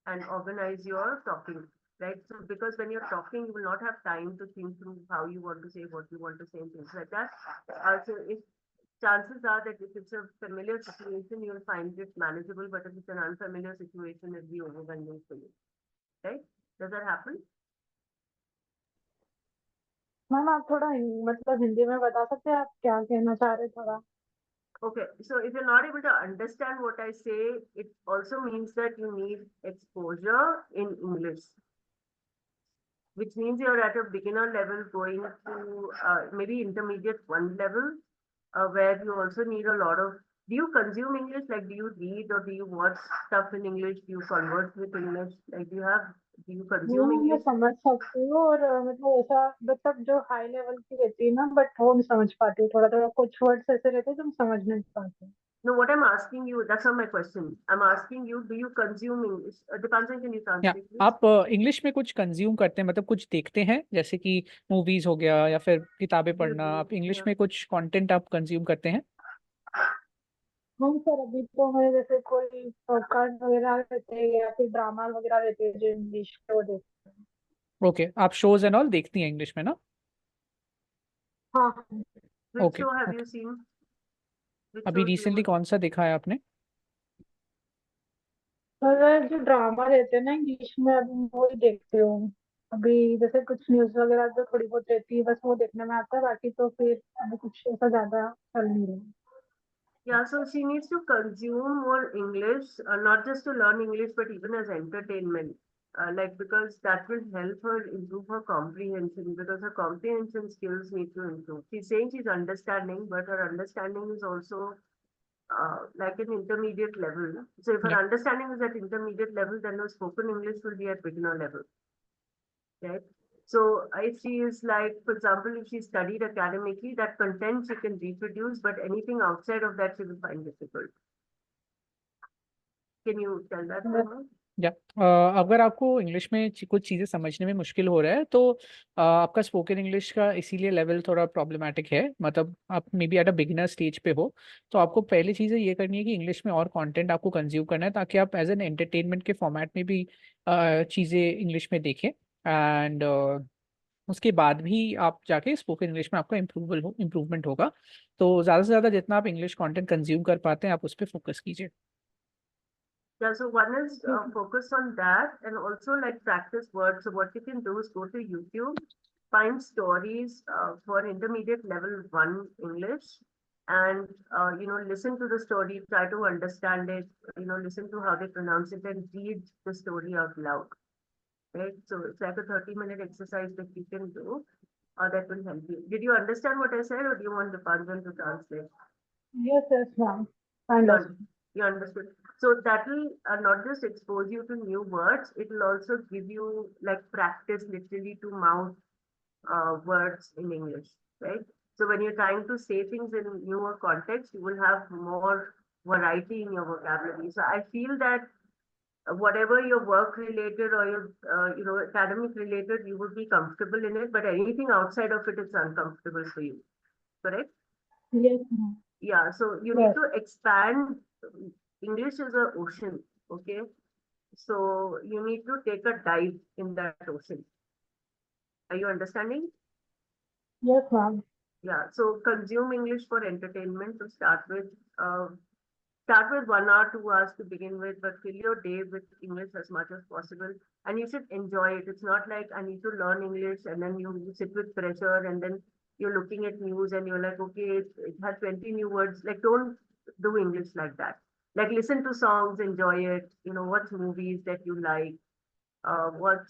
and organize your talking, right? So because when you're talking, you will not have time to think through how you want to say, what you want to say, and things like that. So if chances are that if it's a familiar situation, you'll find it manageable, but if it's an unfamiliar situation, it'll be overwhelming for you, right? Does that happen? Ma'am आप थोड़ा मतलब हिंदी में बता सकते हैं आप क्या कहना चाह रहे थोड़ा? Okay, so if you're not able to understand what I say, it also means that you need exposure in English, which means you're at a beginner level going to maybe intermediate one level, where you also need a lot of. Do you consume English? Like, do you read or do you watch stuff in English? Do you converse with English? Like, do you consume मैं English? समझ सकती हूँ और मतलब ऐसा मतलब जो high level की रहती है ना बट वो नहीं समझ पाती हूँ थोड़ा थोड़ा कुछ वर्ड्स ऐसे रहते हैं जो हम समझ नहीं पाते. No, what I'm asking you, that's not my question. I'm asking you, do you consume English? Dipanjan, can you या translate, please? आप इंग्लिश में कुछ कंज्यूम करते हैं, मतलब कुछ देखते हैं, जैसे कि मूवीज हो गया या फिर किताबें Do you पढ़ना, आप इंग्लिश yeah. में कुछ कंटेंट आप कंज्यूम करते हैं? हम सर अभी तो है जैसे कोई पॉडकास्ट वगैरह रहते हैं या फिर ड्रामा वगैरह रहते हैं जो इंग्लिश के वो देखते हैं. ओके, आप शोज एंड ऑल देखती हैं इंग्लिश में ना? हाँ Which Okay. show have Okay. you seen? Which अभी shows you रिसेंटली कौन सा देखा है आपने? मतलब जो ड्रामा रहते हैं ना इंग्लिश में, अभी वो ही देखती हूँ। अभी जैसे कुछ न्यूज वगैरह जो थोड़ी बहुत रहती है, बस वो देखने में आता है, बाकी तो फिर अभी कुछ ऐसा ज्यादा चल नहीं रहा। Yeah, so she needs to consume more English, not just to learn English, but even as entertainment. Because that will help her improve her comprehension, because her comprehension skills need to improve. She's saying she's understanding, but her understanding is also like an intermediate level. So if her Yeah. understanding is at intermediate level, then her spoken English will be at beginner level, right? So if she is like, for example, if she studied academically, that content she can reproduce, but anything outside of that she will find difficult. Can you tell that to her? या अगर आपको English में कुछ चीज़ें समझने में मुश्किल हो रहा है तो आपका स्पोकन इंग्लिश का इसीलिए लेवल थोड़ा प्रॉब्लमेटिक है, मतलब आप may be at a beginner stage पे हो, तो आपको पहली चीज़ें ये करनी है कि इंग्लिश में और कंटेंट आपको कंज्यूम करना है ताकि आप एज एन एंटरटेनमेंट के फॉर्मेट में भी चीज़ें इंग्लिश में देखें। एंड उसके बाद भी आप जाके स्पोकन इंग्लिश में आपका इम्प्रूवमेंट होगा। तो ज़्यादा से ज़्यादा जितना आप इंग्लिश कंटेंट कंज्यूम कर पाते हैं आप उस पर फोकस कीजिए। Yeah, so one is focus on that and also like practice words. So what you can do is go to YouTube, find stories for intermediate level 1 English and, listen to the story, try to understand it, listen to how they pronounce it and read the story out loud, right? So it's like a 30-minute exercise that you can do that will help you. Did you understand what I said or do you want the Dipanjan to translate? Yes, ma'am. I understand. You understood. So that will not just expose you to new words, it will also give you like practice literally to mouth words in English, right? So when you're trying to say things in newer context, you will have more variety in your vocabulary. So I feel that whatever your work related or your academic related, you would be comfortable in it, but anything outside of it is uncomfortable for you, correct? Yes, ma'am. Yeah, so you need to expand. English is an ocean, okay? So you need to take a dive in that ocean. Are you understanding? Yes, ma'am. Yeah, so consume English for entertainment to start with. Start with 1 hour, 2 hours to begin with, but fill your day with English as much as possible. And you should enjoy it. It's not like I need to learn English and then you sit with pressure and then you're looking at news and you're like, okay, it has 20 new words. Like, don't do English like that. Like, listen to songs, enjoy it, watch movies that you like, watch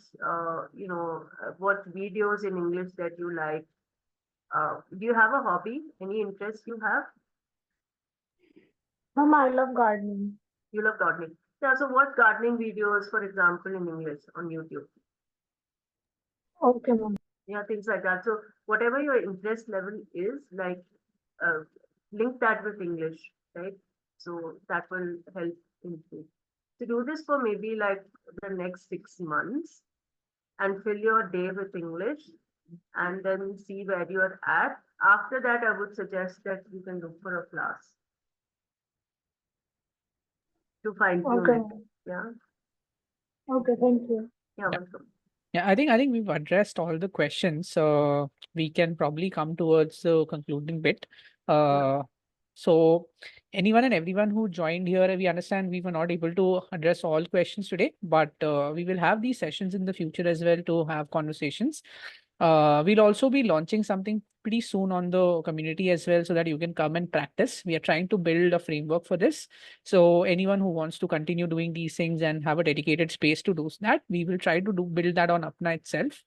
videos in English that you like. Do you have a hobby? Any interest you have? Ma'am, I love gardening. You love gardening. Yeah, so watch gardening videos, for example, in English on YouTube. Okay, ma'am. Yeah, things like that. So whatever your interest level is, like link that with English, right? So that will help improve. So do this for maybe like the next 6 months and fill your day with English and then see where you're at. After that, I would suggest that you can look for a class to fine tune Okay. it. Yeah. Okay, thank you. Yeah, Yeah. welcome. Yeah, I think we've addressed all the questions. We can probably come towards the concluding bit. So anyone and everyone who joined here, we understand we were not able to address all questions today, but we will have these sessions in the future as well to have conversations. We'll also be launching something pretty soon on the community as well so that you can come and practice. We are trying to build a framework for this. So anyone who wants to continue doing these things and have a dedicated space to do that, we will try to build that on Apna itself.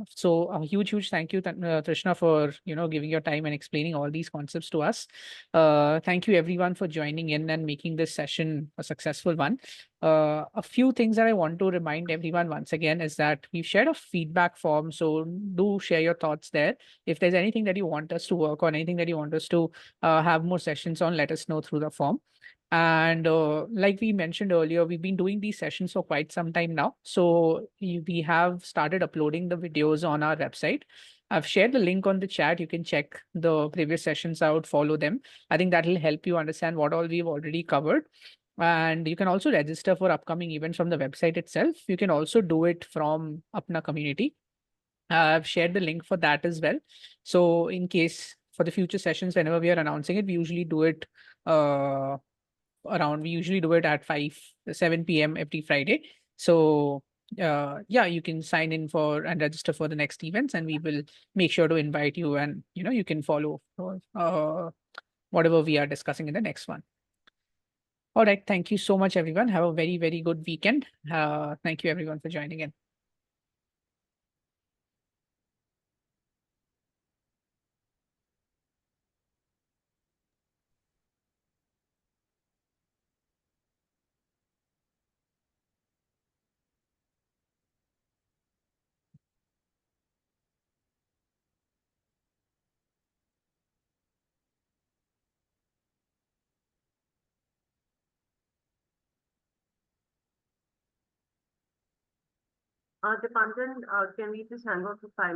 So a huge thank you, Trishna, for giving your time and explaining all these concepts to us. Thank you everyone for joining in and making this session a successful one. A few things that I want to remind everyone once again is that we've shared a feedback form, so do share your thoughts there. If there's anything that you want us to work on, anything that you want us to have more sessions on, let us know through the form. And like we mentioned earlier, we've been doing these sessions for quite some time now. So we have started uploading the videos on our website. I've shared the link on the chat. You can check the previous sessions out, follow them. I think that will help you understand what all we've already covered. And you can also register for upcoming events from the website itself. You can also do it from Apna Community. I've shared the link for that as well. So in case for the future sessions, whenever we are announcing it, we usually do it we usually do it at 7 p.m. every Friday. So yeah, you can sign in for and register for the next events, and we will make sure to invite you, and you can follow whatever we are discussing in the next one. All right. Thank you so much, everyone. Have a very, very good weekend. Thank you, everyone, for joining in. Dipanjan, can we just hang out for 5 minutes?